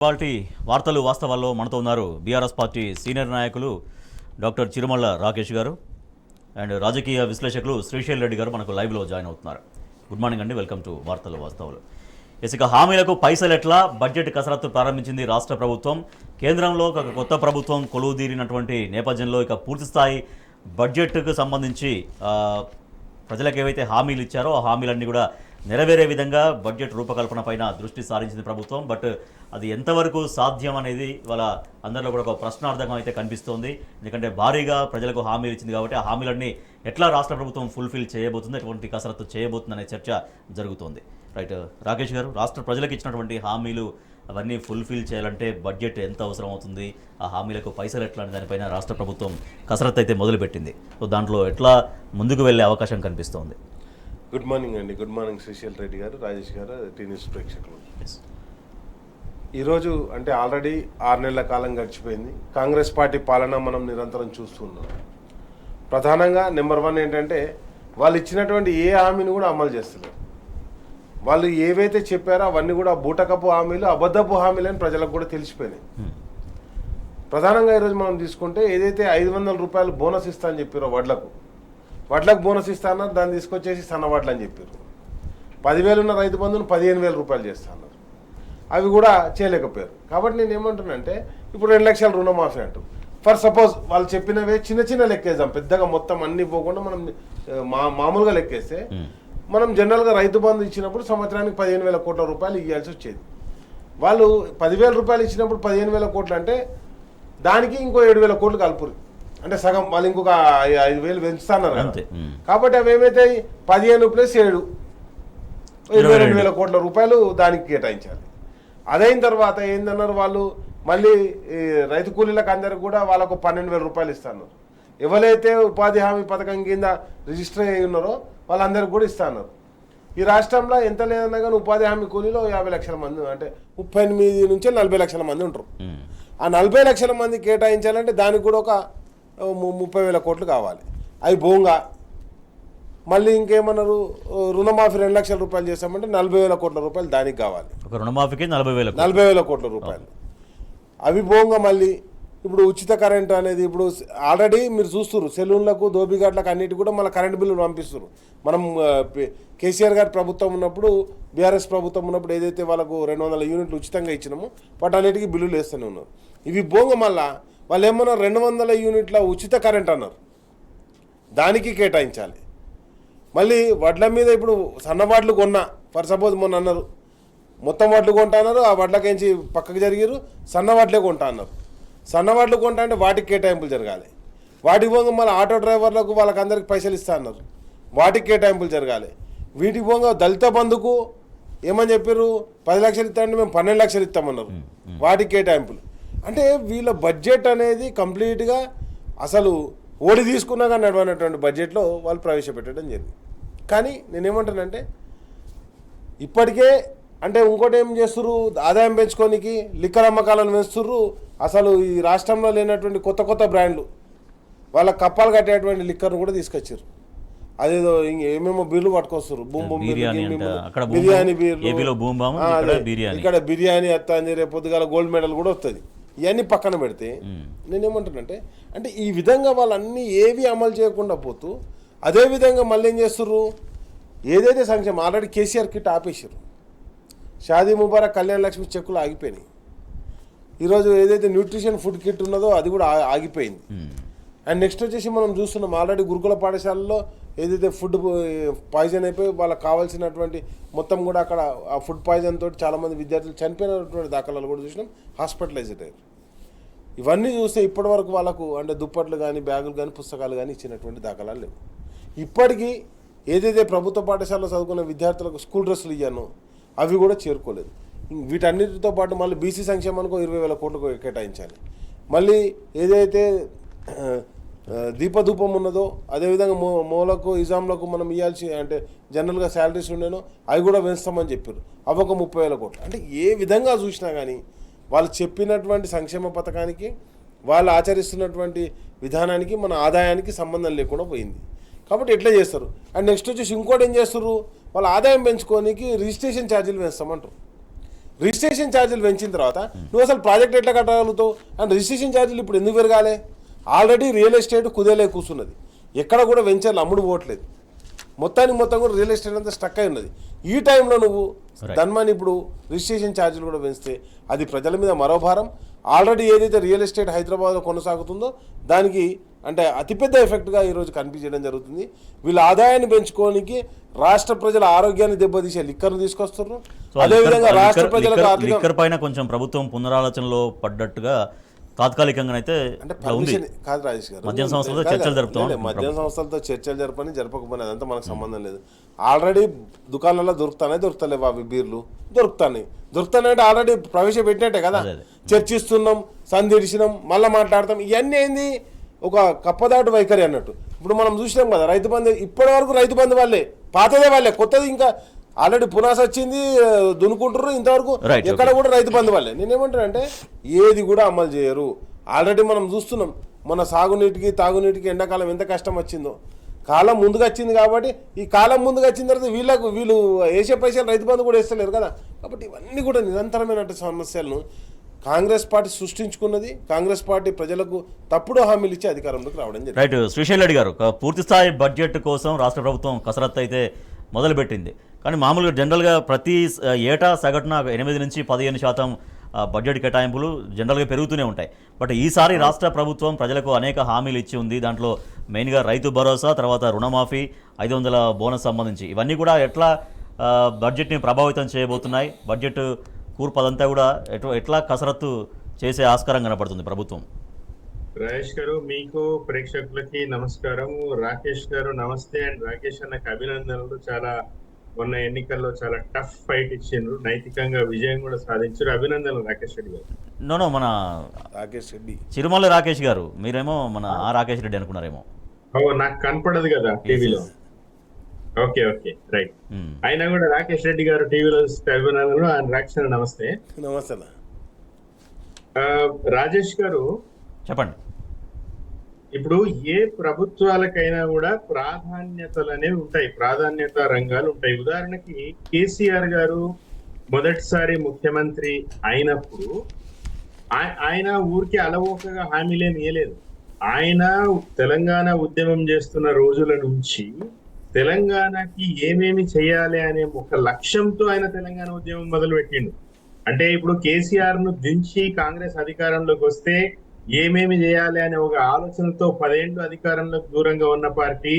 ఇవాల్టి వార్తలు వాస్తవాల్లో మనతో ఉన్నారు బీఆర్ఎస్ పార్టీ సీనియర్ నాయకులు డాక్టర్ చిరుమల్ల రాకేష్ గారు అండ్ రాజకీయ విశ్లేషకులు శ్రీశైల్ రెడ్డి గారు మనకు లైవ్లో జాయిన్ అవుతున్నారు. గుడ్ మార్నింగ్ అండి, వెల్కమ్ టు వార్తలు వాస్తవాలు. ఇసుక హామీలకు పైసలు ఎట్లా బడ్జెట్ కసరత్తు ప్రారంభించింది రాష్ట్ర ప్రభుత్వం. కేంద్రంలో ఒక కొత్త ప్రభుత్వం కొలువుదీరినటువంటి నేపథ్యంలో ఇక పూర్తిస్థాయి బడ్జెట్కు సంబంధించి ప్రజలకు ఏవైతే హామీలు ఇచ్చారో ఆ హామీలన్నీ కూడా నెరవేరే విధంగా బడ్జెట్ రూపకల్పన పైన దృష్టి సారించింది ప్రభుత్వం. బట్ అది ఎంతవరకు సాధ్యం అనేది వాళ్ళ అందరిలో కూడా ఒక ప్రశ్నార్థకం అయితే కనిపిస్తోంది. ఎందుకంటే భారీగా ప్రజలకు హామీలు ఇచ్చింది కాబట్టి ఆ హామీలన్నీ ఎట్లా రాష్ట్ర ప్రభుత్వం ఫుల్ఫిల్ చేయబోతుంది, ఎటువంటి కసరత్తు చేయబోతుంది అనే చర్చ జరుగుతోంది. రైట్ రాకేష్ గారు, రాష్ట్ర ప్రజలకు ఇచ్చినటువంటి హామీలు అవన్నీ ఫుల్ఫిల్ చేయాలంటే బడ్జెట్ ఎంత అవసరం అవుతుంది, ఆ హామీలకు పైసలు ఎట్లా అనే దానిపైన రాష్ట్ర ప్రభుత్వం కసరత్తు అయితే మొదలుపెట్టింది. సో దాంట్లో ఎట్లా ముందుకు వెళ్ళే అవకాశం కనిపిస్తోంది? గుడ్ మార్నింగ్ అండి. గుడ్ మార్నింగ్ శ్రీశైల్ రెడ్డి గారు, రాజేష్ గారు, టీ న్యూస్ ప్రేక్షకులు. ఈరోజు అంటే ఆల్రెడీ 6 నెలల కాలం గడిచిపోయింది. కాంగ్రెస్ పార్టీ పాలన మనం నిరంతరం చూస్తున్నాం. ప్రధానంగా నెంబర్ 1 ఏంటంటే వాళ్ళు ఇచ్చినటువంటి ఏ హామీని కూడా అమలు చేస్తున్నారు. వాళ్ళు ఏవైతే చెప్పారో అవన్నీ కూడా బూటకపు హామీలు, అబద్ధపు హామీలు అని ప్రజలకు కూడా తెలిసిపోయినాయి. ప్రధానంగా ఈరోజు మనం తీసుకుంటే ఏదైతే 500 రూపాయలు బోనస్ ఇస్తా అని చెప్పారో వడ్లకు బోనస్ ఇస్తా అన్నారు, దాన్ని తీసుకొచ్చేసి సన్నవడ్లు అని చెప్పారు. 10,000 ఉన్న రైతు బంధువును 15,000 రూపాయలు చేస్తా అన్నారు. అవి కూడా చేయలేకపోయారు. కాబట్టి నేను ఏమంటున్నానంటే ఇప్పుడు 2 లక్షల రుణమాఫీ అంటూ ఫర్ సపోజ్ వాళ్ళు చెప్పినవే చిన్న చిన్న లెక్కేద్దాం, పెద్దగా మొత్తం అన్ని పోకుండా మనం మామూలుగా లెక్కేస్తే మనం జనరల్గా రైతు బంధు ఇచ్చినప్పుడు సంవత్సరానికి 15,000 కోట్ల రూపాయలు ఇవ్వాల్సి వచ్చేది. వాళ్ళు 10,000 రూపాయలు ఇచ్చినప్పుడు 15,000 కోట్లు అంటే దానికి ఇంకో 7,000 కోట్లు కలుపురు, అంటే సగం వాళ్ళు ఇంకొక 5,000 పెంచుతున్నారు కదా. కాబట్టి అవి ఏమైతే 15 + 7 22,000 కోట్ల రూపాయలు దానికి కేటాయించాలి. అదైన తర్వాత ఏందన్నారు వాళ్ళు మళ్ళీ రైతు కూలీలకు అందరికి కూడా వాళ్ళకు 12,000 రూపాయలు ఇస్తున్నారు. ఎవరైతే ఉపాధి హామీ పథకం కింద రిజిస్టర్ అయ్యి ఉన్నారో వాళ్ళందరికీ కూడా ఇస్తున్నారు. ఈ రాష్ట్రంలో ఎంత లేదన్నా కానీ ఉపాధి హామీ కూలీలో 50 లక్షల మంది, అంటే 38 నుంచి 40 లక్షల మంది ఉంటారు. ఆ 40 లక్షల మంది కేటాయించాలంటే దానికి కూడా ఒక 30,000 కోట్లు కావాలి. అవి బోంగా మళ్ళీ ఇంకేమన్నారు, రుణమాఫీ 2 లక్షల రూపాయలు చేస్తామంటే 40,000 కోట్ల రూపాయలు దానికి కావాలి. ఒక రుణమాఫీకి 40,000 కోట్ల రూపాయలు. అవి బోంగా మళ్ళీ ఇప్పుడు ఉచిత కరెంటు అనేది ఇప్పుడు ఆల్రెడీ మీరు చూస్తున్నారు, సెలూన్లకు దోబిఘాట్లకు అన్నిటి కూడా మళ్ళీ కరెంటు బిల్లులు పంపిస్తున్నారు. మనం కేసీఆర్ గారి ప్రభుత్వం ఉన్నప్పుడు, బీఆర్ఎస్ ప్రభుత్వం ఉన్నప్పుడు ఏదైతే వాళ్ళకు 200 యూనిట్లు ఉచితంగా ఇచ్చినామో వాటన్నిటికీ బిల్లులు వేస్తూనే ఉన్నారు. ఇవి బోంగ మళ్ళా వాళ్ళు ఏమన్నారు, 200 యూనిట్ల ఉచిత కరెంట్ అన్నారు, దానికి కేటాయించాలి. మళ్ళీ వడ్ల మీద ఇప్పుడు సన్న వడ్లు కొన్నా ఫర్ సపోజ్ మొన్న అన్నారు మొత్తం వడ్లు కొంటా అన్నారు, ఆ వడ్లకేంచి పక్కకు జరిగారు, సన్న వడ్లే కొంటా అన్నారు. సన్న వడ్లు కొంటా అంటే వాటికి కేటాయింపులు జరగాలి. వాటికి పోగా మళ్ళీ ఆటో డ్రైవర్లకు వాళ్ళకి అందరికి పైసలు ఇస్తా అన్నారు, వాటికి కేటాయింపులు జరగాలి. వీటికి పోగా దళిత బంధుకు ఏమని చెప్పారు, 10 లక్షలు ఇస్తామంటే మేము 12 లక్షలు ఇస్తామన్నారు, వాటికి కేటాయింపులు. అంటే వీళ్ళ బడ్జెట్ అనేది కంప్లీట్గా అసలు ఓడి తీసుకున్నా కానీ నడవనటువంటి బడ్జెట్లో వాళ్ళు ప్రవేశపెట్టడం జరిగింది. కానీ నేనేమంటానంటే ఇప్పటికే అంటే ఇంకోటి ఏం చేస్తుర్రు, ఆదాయం పెంచుకోనికి లిక్కర్ అమ్మకాలను పెంచుతుర్రు. అసలు ఈ రాష్ట్రంలో లేనటువంటి కొత్త కొత్త బ్రాండ్లు వాళ్ళ కప్పాలు కట్టేటువంటి లిక్కర్ను కూడా తీసుకొచ్చారు. అదేదో ఏమేమో బీర్లు పట్టుకొస్తారు, బిర్యానీ బీర్లు, ఇక్కడ బిర్యానీ అత్త అని రేపు పొద్దుగాల గోల్డ్ మెడల్ కూడా వస్తుంది. ఇవన్నీ పక్కన పెడితే నేనేమంటానంటే అంటే ఈ విధంగా వాళ్ళన్నీ ఏవి అమలు చేయకుండా పోతూ అదేవిధంగా మళ్ళీ ఏం చేస్తుర్రు, ఏదైతే సంక్షేమం ఆల్రెడీ కేసీఆర్ కిట్ ఆపేసారు, షాదీ ముబారక్, కళ్యాణ లక్ష్మి చెక్కులు ఆగిపోయినాయి. ఈరోజు ఏదైతే న్యూట్రిషన్ ఫుడ్ కిట్ ఉన్నదో అది కూడా ఆగిపోయింది. అండ్ నెక్స్ట్ వచ్చేసి మనం చూస్తున్నాం ఆల్రెడీ గురుకుల పాఠశాలలో ఏదైతే ఫుడ్ పాయిజన్ అయిపోయి వాళ్ళకి కావాల్సినటువంటి మొత్తం కూడా అక్కడ ఆ ఫుడ్ పాయిజన్ తోటి చాలామంది విద్యార్థులు చనిపోయినటువంటి దాఖలాలు కూడా చూసినాం, హాస్పిటలైజ్డ్ అయ్యారు. ఇవన్నీ చూస్తే ఇప్పటి వరకు వాళ్ళకు అంటే దుప్పట్లు కానీ బ్యాగులు కానీ పుస్తకాలు కానీ ఇచ్చినటువంటి దాఖలాలు లేవు. ఇప్పటికీ ఏదైతే ప్రభుత్వ పాఠశాలలో చదువుకున్న విద్యార్థులకు స్కూల్ డ్రెస్సులు ఇయ్యానో అవి కూడా చేరుకోలేదు. వీటన్నిటితో పాటు మళ్ళీ బీసీ సంక్షేమానికి 20,000 కోట్లు కేటాయించాలి. మళ్ళీ ఏదైతే దీపధూపం ఉన్నదో అదేవిధంగా మూలకు ఇజాంలకు మనం ఇవ్వాల్సి అంటే జనరల్గా శాలరీస్ ఉండేనో అవి కూడా పెంచుతామని చెప్పారు, అవి ఒక 30,000 కోట్లు. అంటే ఏ విధంగా చూసినా కానీ వాళ్ళు చెప్పినటువంటి సంక్షేమ పథకానికి వాళ్ళు ఆచరిస్తున్నటువంటి విధానానికి మన ఆదాయానికి సంబంధం లేకుండా పోయింది. కాబట్టి ఎట్లా చేస్తారు. అండ్ నెక్స్ట్ వచ్చేసి ఇంకోటి ఏం చేస్తారు, వాళ్ళ ఆదాయం పెంచుకోనికి రిజిస్ట్రేషన్ ఛార్జీలు వేస్తామంటారు. రిజిస్ట్రేషన్ ఛార్జీలు పెంచిన తర్వాత నువ్వు అసలు ప్రాజెక్ట్ ఎట్లా కట్టగలుగుతావు? అండ్ రిజిస్ట్రేషన్ ఛార్జీలు ఇప్పుడు ఎందుకు పెరగాలి? ఆల్రెడీ రియల్ ఎస్టేట్ కుదేలే కూర్చున్నది, ఎక్కడ కూడా వెంచర్లు అమ్ముడు పోవట్లేదు, మొత్తం కూడా రియల్ ఎస్టేట్ అంతా స్టక్ అయి ఉన్నది. ఈ టైంలో నువ్వు ధన్మాని ఇప్పుడు రిజిస్ట్రేషన్ ఛార్జీలు కూడా పెంచితే అది ప్రజల మీద మరో భారం. ఆల్రెడీ ఏదైతే రియల్ ఎస్టేట్ హైదరాబాద్లో కొనసాగుతుందో దానికి అంటే అతిపెద్ద ఎఫెక్ట్గా ఈరోజు కనిపించడం జరుగుతుంది. వీళ్ళ ఆదాయాన్ని పెంచుకోవడానికి రాష్ట్ర ప్రజల ఆరోగ్యాన్ని దెబ్బతీసే లిక్కర్ను తీసుకొస్తున్నారు. అదేవిధంగా రాష్ట్ర ప్రజలకు లిక్కర్ పైన కొంచెం ప్రభుత్వం పునరాలోచనలో పడ్డట్టుగా తాత్కాలికంగానైతే అంటే పర్మిషన్ కాదు రాజేష్ గారు, మద్యం సంస్థలతో చర్చలు జరుపుతాం. మద్యం సంస్థలతో చర్చలు జరపకపోయినా అదంతా మనకు సంబంధం లేదు. ఆల్రెడీ దుకాణాల్లో దొరుకుతలేవు అవి బీర్లు దొరుకుతానంటే ఆల్రెడీ ప్రవేశపెట్టినట్టే కదా. చర్చిస్తున్నాం, సంధిడిచినాం, మళ్ళీ మాట్లాడతాం, ఇవన్నీ ఏంది ఒక కప్పదాటు వైఖరి అన్నట్టు. ఇప్పుడు మనం చూసినాం కదా రైతు బంధు, ఇప్పటి వరకు రైతు బంధు వాళ్ళే, పాతదే వాళ్ళే, కొత్తది ఇంకా ఆల్రెడీ పునాస వచ్చింది దున్నుకుంటారు, ఇంతవరకు ఎక్కడ కూడా రైతు బంధు వాళ్ళే. నేనేమంటానంటే ఏది కూడా అమలు చేయరు. ఆల్రెడీ మనం చూస్తున్నాం మన సాగునీటికి తాగునీటికి ఎండాకాలం ఎంత కష్టం వచ్చిందో. కాలం ముందుగా వచ్చింది కాబట్టి ఈ కాలం ముందుగా వచ్చిన తర్వాత వీళ్ళు వేసే పైసలు రైతు బంధు కూడా వేస్తలేరు కదా. కాబట్టి ఇవన్నీ కూడా నిరంతరమైన సమస్యలను కాంగ్రెస్ పార్టీ సృష్టించుకున్నది. కాంగ్రెస్ పార్టీ ప్రజలకు తప్పుడు హామీలు ఇచ్చి అధికారంలోకి రావడం జరిగింది. రైట్. శ్రీశైల్ రెడ్డి గారు, పూర్తి స్థాయి బడ్జెట్ కోసం రాష్ట్ర ప్రభుత్వం కసరత్తు అయితే మొదలుపెట్టింది. కానీ మామూలుగా జనరల్గా ప్రతి ఏటా సగటున 8 నుంచి 15% బడ్జెట్ కేటాయింపులు జనరల్గా పెరుగుతూనే ఉంటాయి. బట్ ఈసారి రాష్ట్ర ప్రభుత్వం ప్రజలకు అనేక హామీలు ఇచ్చి ఉంది. దాంట్లో మెయిన్గా రైతు భరోసా, తర్వాత రుణమాఫీ, 500 బోనస్ సంబంధించి ఇవన్నీ కూడా ఎట్లా బడ్జెట్ని ప్రభావితం చేయబోతున్నాయి? బడ్జెట్ కూర్పు అదంతా కూడా ఎట్లా కసరత్తు చేసే ఆస్కారం కనపడుతుంది ప్రభుత్వం? రాజేష్ గారు, మీకు ప్రేక్షకులకి నమస్కారం. రాకేష్ గారు నమస్తే. అండ్ రాకేష్ అన్నకు అభినందనలు. చాలా మొన్న ఎన్నికల్లో చాలా టఫ్ ఫైట్ ఇచ్చిండ్రు, నైతికంగా విజయం కూడా సాధించారు. అభినందనలు రాకేష్ రెడ్డి గారు. నో మన రాకేష్ రెడ్డి, చిరుమల రాకేష్ గారు, మీరేమో మన రాకేష్ రెడ్డి అనుకున్నారేమో. నాకు కనపడదు కదా టీవీలో. Okay right. ఆయన కూడా రాకేష్ రెడ్డి గారు టీవీలో అభినందనలు. ఆయన రాకేష్ నమస్తే. నమస్తే. రాజేష్ గారు చెప్పండి. ఇప్పుడు ఏ ప్రభుత్వాలకైనా కూడా ప్రాధాన్యతలు అనేవి ఉంటాయి, ప్రాధాన్యత రంగాలు ఉంటాయి. ఉదాహరణకి కేసీఆర్ గారు మొదటిసారి ముఖ్యమంత్రి అయినప్పుడు ఆయన ఊరికి అలవోకగా హామీలేమి ఇవ్వలేదు. ఆయన తెలంగాణ ఉద్యమం చేస్తున్న రోజుల నుంచి తెలంగాణకి ఏమేమి చేయాలి అనే ఒక లక్ష్యంతో ఆయన తెలంగాణ ఉద్యమం మొదలు పెట్టిండు. అంటే ఇప్పుడు కేసీఆర్ ను దించి కాంగ్రెస్ అధికారంలోకి వస్తే ఏమేమి చేయాలి అనే ఒక ఆలోచనతో 10 ఏళ్ళు అధికారంలోకి దూరంగా ఉన్న పార్టీ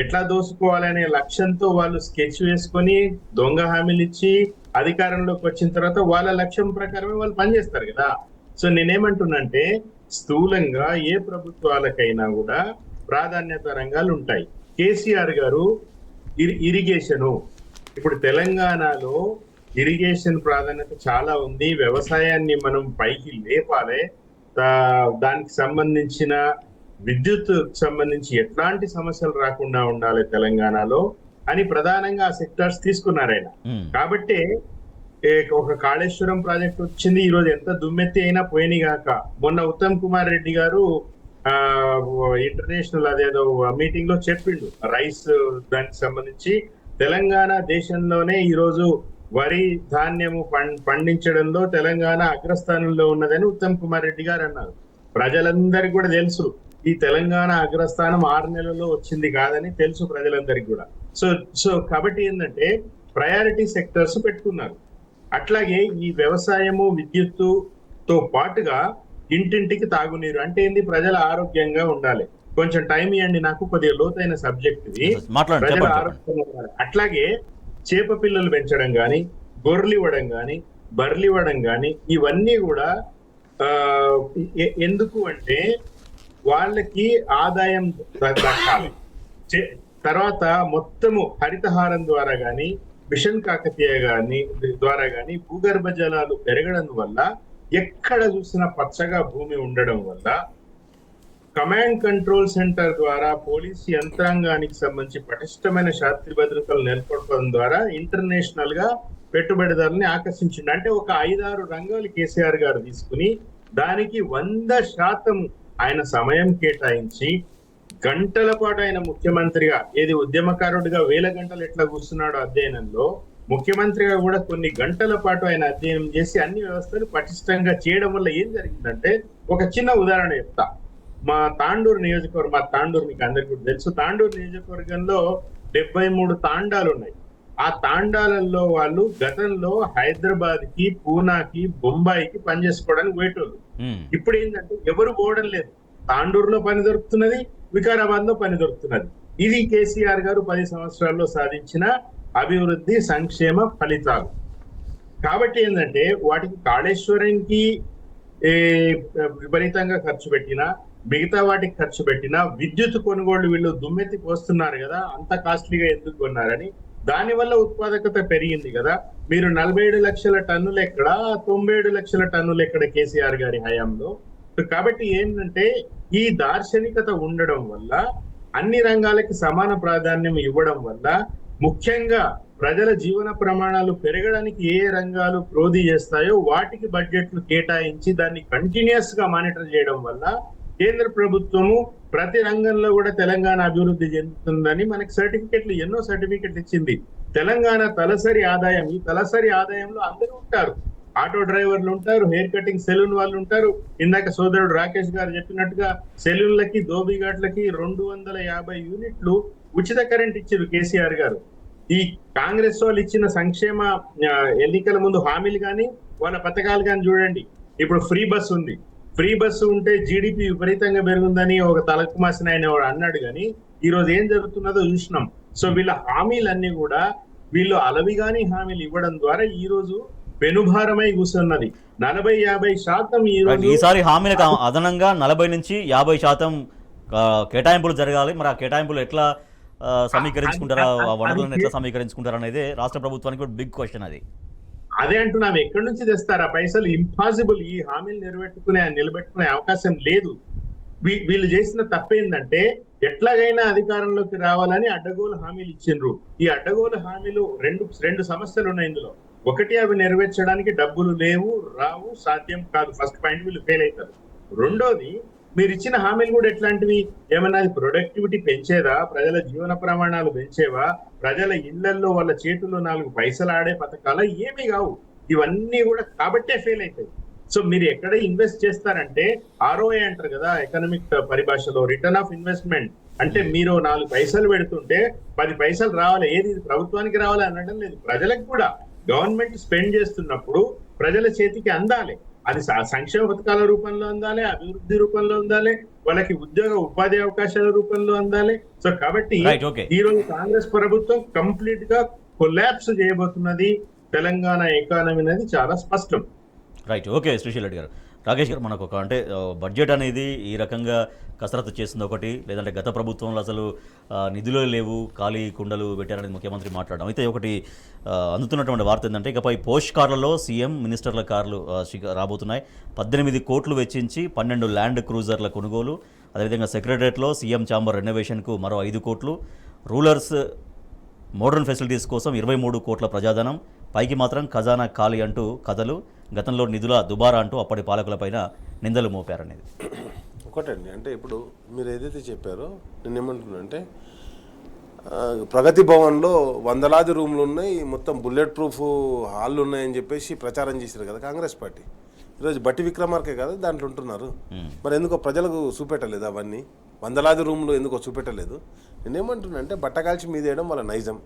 ఎట్లా దోసుకోవాలి అనే లక్ష్యంతో వాళ్ళు స్కెచ్ వేసుకొని దొంగ హామీలు ఇచ్చి అధికారంలోకి వచ్చిన తర్వాత వాళ్ళ లక్ష్యం ప్రకారమే వాళ్ళు పనిచేస్తారు కదా. సో నేనేమంటున్నంటే స్థూలంగా ఏ ప్రభుత్వాలకైనా కూడా ప్రాధాన్యత రంగాలు ఉంటాయి. కేసీఆర్ గారు ఇరిగేషను, ఇప్పుడు తెలంగాణలో ఇరిగేషన్ ప్రాధాన్యత చాలా ఉంది. వ్యవసాయాన్ని మనం పైకి లేపాలి, దానికి సంబంధించిన విద్యుత్ సంబంధించి ఎట్లాంటి సమస్యలు రాకుండా ఉండాలి తెలంగాణలో అని ప్రధానంగా ఆ సెక్టార్స్ తీసుకున్నారు ఆయన. కాబట్టి ఒక కాళేశ్వరం ప్రాజెక్ట్ వచ్చింది, ఈ రోజు ఎంత దుమ్మెత్తి అయినా పోయినాయి గాక. మొన్న ఉత్తమ్ కుమార్ రెడ్డి గారు ఇంటర్నేషనల్ అదేదో మీటింగ్ లో చెప్పిండు రైస్ దానికి సంబంధించి తెలంగాణ దేశంలోనే ఈ రోజు వరి ధాన్యము పండించడంలో తెలంగాణ అగ్రస్థానంలో ఉన్నదని ఉత్తమ్ కుమార్ రెడ్డి గారు అన్నారు. ప్రజలందరికీ కూడా తెలుసు ఈ తెలంగాణ అగ్రస్థానం 6 నెలల్లో వచ్చింది కాదని తెలుసు ప్రజలందరికీ కూడా. సో కాబట్టి ఏంటంటే ప్రయారిటీ సెక్టర్స్ పెట్టుకున్నారు. అట్లాగే ఈ వ్యవసాయము విద్యుత్తుతో పాటుగా ఇంటింటికి తాగునీరు అంటే ఏంది, ప్రజల ఆరోగ్యంగా ఉండాలి. కొంచెం టైం ఇవ్వండి, నాకు కొద్దిగా లోతైన సబ్జెక్ట్ ఇది. ప్రజల ఆరోగ్యంగా ఉండాలి. అట్లాగే చేప పిల్లలు పెంచడం కానీ, గొర్రెలు ఇవ్వడం కానీ, బర్రెలు ఇవ్వడం కానీ ఇవన్నీ కూడా ఎందుకు అంటే వాళ్ళకి ఆదాయం దక్కాలి. తర్వాత మొత్తము హరితహారం ద్వారా కానీ, మిషన్ కాకతీయ ద్వారా కానీ భూగర్భ జలాలు పెరగడం వల్ల, ఎక్కడ చూసినా పచ్చగా భూమి ఉండడం వల్ల, కమాండ్ కంట్రోల్ సెంటర్ ద్వారా పోలీసు యంత్రాంగానికి సంబంధించి పటిష్టమైన శాస్త్రీయ భద్రతలు నెలకొల్పడం ద్వారా ఇంటర్నేషనల్ గా పెట్టుబడిదారుల్ని ఆకర్షించింది. అంటే ఒక 5-6 రంగాలు కేసీఆర్ గారు తీసుకుని దానికి 100% ఆయన సమయం కేటాయించి గంటల పాటు ఆయన ముఖ్యమంత్రిగా, ఏది ఉద్యమకారుడిగా 1000 గంటలు ఎట్లా కూర్చున్నాడో అధ్యయనంలో ముఖ్యమంత్రిగా కూడా కొన్ని గంటల పాటు ఆయన అధ్యయనం చేసి అన్ని వ్యవస్థలు పటిష్టంగా చేయడం వల్ల ఏం జరిగిందంటే, ఒక చిన్న ఉదాహరణ చెప్తా. మా తాండూరు మీకు అందరికీ కూడా తెలుసు. తాండూరు నియోజకవర్గంలో 73 తాండాలు ఉన్నాయి. ఆ తాండాలలో వాళ్ళు గతంలో హైదరాబాద్ కి, పూనాకి, బొంబాయికి పనిచేసుకోవడానికి పోయేటోళ్ళు. ఇప్పుడు ఏంటంటే ఎవరు పోవడం లేదు. తాండూరులో పని దొరుకుతున్నది, వికారాబాద్ లో పని దొరుకుతున్నది. ఇది కేసీఆర్ గారు 10 సంవత్సరాల్లో సాధించిన అభివృద్ధి సంక్షేమ ఫలితాలు. కాబట్టి ఏంటంటే వాటికి కాళేశ్వరంకి విపరీతంగా ఖర్చు పెట్టినా, మిగతా వాటికి ఖర్చు పెట్టినా, విద్యుత్ కొనుగోళ్లు వీళ్ళు దుమ్మెత్తి పోస్తున్నారు కదా, అంత కాస్ట్లీగా ఎందుకు కొన్నారని. దానివల్ల ఉత్పాదకత పెరిగింది కదా. మీరు 47 లక్షల టన్నులు ఎక్కడ, 97 లక్షల టన్నులు ఎక్కడ కేసీఆర్ గారి హయాంలో. కాబట్టి ఏంటంటే ఈ దార్శనికత ఉండడం వల్ల, అన్ని రంగాలకి సమాన ప్రాధాన్యం ఇవ్వడం వల్ల, ముఖ్యంగా ప్రజల జీవన ప్రమాణాలు పెరగడానికి ఏ రంగాలు ప్రోధి చేస్తాయో వాటికి బడ్జెట్లు కేటాయించి దాన్ని కంటిన్యూస్ గా మానిటర్ చేయడం వల్ల కేంద్ర ప్రభుత్వము ప్రతి రంగంలో కూడా తెలంగాణ అభివృద్ధి చెందుతుందని మనకి ఎన్నో సర్టిఫికెట్లు ఇచ్చింది. తెలంగాణ తలసరి ఆదాయం, ఈ తలసరి ఆదాయంలో అందరూ ఉంటారు. ఆటో డ్రైవర్లు ఉంటారు, హెయిర్ కటింగ్ సెలూన్ వాళ్ళు ఉంటారు. ఇందాక సోదరుడు రాకేష్ గారు చెప్పినట్టుగా సెలూన్లకి, దోబిఘాట్లకి 250 యూనిట్లు ఉచిత కరెంట్ ఇచ్చారు కేసీఆర్ గారు. ఈ కాంగ్రెస్ వాళ్ళు ఇచ్చిన సంక్షేమ ఎన్నికల ముందు హామీలు కానీ, వాళ్ళ పథకాలు కానీ చూడండి. ఇప్పుడు ఫ్రీ బస్ ఉంది. ఫ్రీ బస్సు ఉంటే జీడిపి విపరీతంగా పెరుగుందని ఒక తలకు మాసిన ఆయన అన్నాడు. కానీ ఈ రోజు ఏం జరుగుతున్నదో చూసినాం. సో వీళ్ళ హామీలన్నీ కూడా వీళ్ళు అలవిగాని హామీలు ఇవ్వడం ద్వారా ఈ రోజు పెనుభారమై కూర్చున్నది. 40-50% ఈ రోజు ఈసారి హామీలకు అదనంగా 40 నుంచి 50% కేటాయింపులు జరగాలి. మరి ఆ కేటాయింపులు ఎట్లా సమీకరించుకుంటారా, వనరులను ఎట్లా సమీకరించుకుంటారా అనేది రాష్ట్ర ప్రభుత్వానికి బిగ్ క్వశ్చన్. అదే అంటున్నాం, ఎక్కడి నుంచి తెస్తారు ఆ పైసలు? ఇంపాసిబుల్. ఈ హామీలు నిలబెట్టుకునే అవకాశం లేదు. వీళ్ళు చేసిన తప్పేందంటే ఎట్లాగైనా అధికారంలోకి రావాలని అడ్డగోలు హామీలు ఇచ్చిండ్రు. ఈ అడ్డగోలు హామీలు రెండు సమస్యలు ఉన్నాయి ఇందులో. ఒకటి, అవి నెరవేర్చడానికి డబ్బులు లేవు, రావు, సాధ్యం కాదు. ఫస్ట్ పాయింట్, వీళ్ళు ఫెయిల్ అవుతారు. రెండోది, మీరు ఇచ్చిన హామీలు కూడా ఎట్లాంటివి? ఏమన్నా ప్రొడక్టివిటీ పెంచేదా? ప్రజల జీవన ప్రమాణాలు పెంచేవా? ప్రజల ఇళ్లలో వాళ్ళ చేతుల్లో 4 పైసలు ఆడే పథకాల? ఏమీ కావు. ఇవన్నీ కూడా కాబట్టే ఫెయిల్ అవుతాయి. సో మీరు ఎక్కడ ఇన్వెస్ట్ చేస్తారంటే ROI అంటారు కదా ఎకనామిక్ పరిభాషలో, రిటర్న్ ఆఫ్ ఇన్వెస్ట్మెంట్. అంటే మీరు 4 పైసలు పెడుతుంటే 10 పైసలు రావాలి. ఏది ప్రభుత్వానికి రావాలి అనడం లేదు, ప్రజలకు కూడా. గవర్నమెంట్ స్పెండ్ చేస్తున్నప్పుడు ప్రజల చేతికి అందాలి. అది సంక్షేమ పథకాల రూపంలో అందాలి, అభివృద్ధి రూపంలో అందాలి, వాళ్ళకి ఉపాధి అవకాశాల రూపంలో అందాలి. సో కాబట్టి ఈ రోజు కాంగ్రెస్ ప్రభుత్వం కంప్లీట్ గా కొలాప్స్ చేయబోతున్నది. తెలంగాణ ఎకానమీ అనేది చాలా స్పష్టం. రైట్, ఓకే శ్రీశైల్ రెడ్డి గారు. రాకేష్ గారు, మనకు అంటే బడ్జెట్ అనేది ఈ రకంగా కసరత్తు చేస్తుంది ఒకటి, లేదంటే గత ప్రభుత్వంలో అసలు నిధులు లేవు, ఖాళీ కుండలు పెట్టారనేది ముఖ్యమంత్రి మాట్లాడడం. అయితే ఒకటి అందుతున్నటువంటి వార్త ఏంటంటే, ఇకపై పోస్ట్ కార్లలో సీఎం మినిస్టర్ల కార్లు రాబోతున్నాయి. 18 కోట్లు వెచ్చించి 12 ల్యాండ్ క్రూజర్ల కొనుగోలు. అదేవిధంగా సెక్రటరియట్లో సీఎం ఛాంబర్ రెనోవేషన్కు మరో 5 కోట్లు. రూరల్స్ మోడర్న్ ఫెసిలిటీస్ కోసం 23 కోట్ల ప్రజాధనం. పైకి మాత్రం ఖజానా ఖాళీ అంటూ కథలు. గతంలో నిధుల దుబారా అంటూ అప్పటి పాలకులపైన నిందలు మోపారనేది ఒకటండి. అంటే ఇప్పుడు మీరు ఏదైతే చెప్పారో, నేను ఏమంటున్నా అంటే, ప్రగతి భవన్లో 100లాది రూమ్లు ఉన్నాయి, మొత్తం బుల్లెట్ ప్రూఫ్ హాళ్ళు ఉన్నాయని చెప్పేసి ప్రచారం చేశారు కదా కాంగ్రెస్ పార్టీ. ఈరోజు బట్టి విక్రమార్కే కదా దాంట్లో ఉంటున్నారు. మరి ఎందుకో ప్రజలకు చూపెట్టలేదు అవన్నీ? 100లాది రూమ్లు ఎందుకో చూపెట్టలేదు? నేనేమంటున్నా అంటే, బట్టకాల్చి మీదేయడం వాళ్ళ నైజం.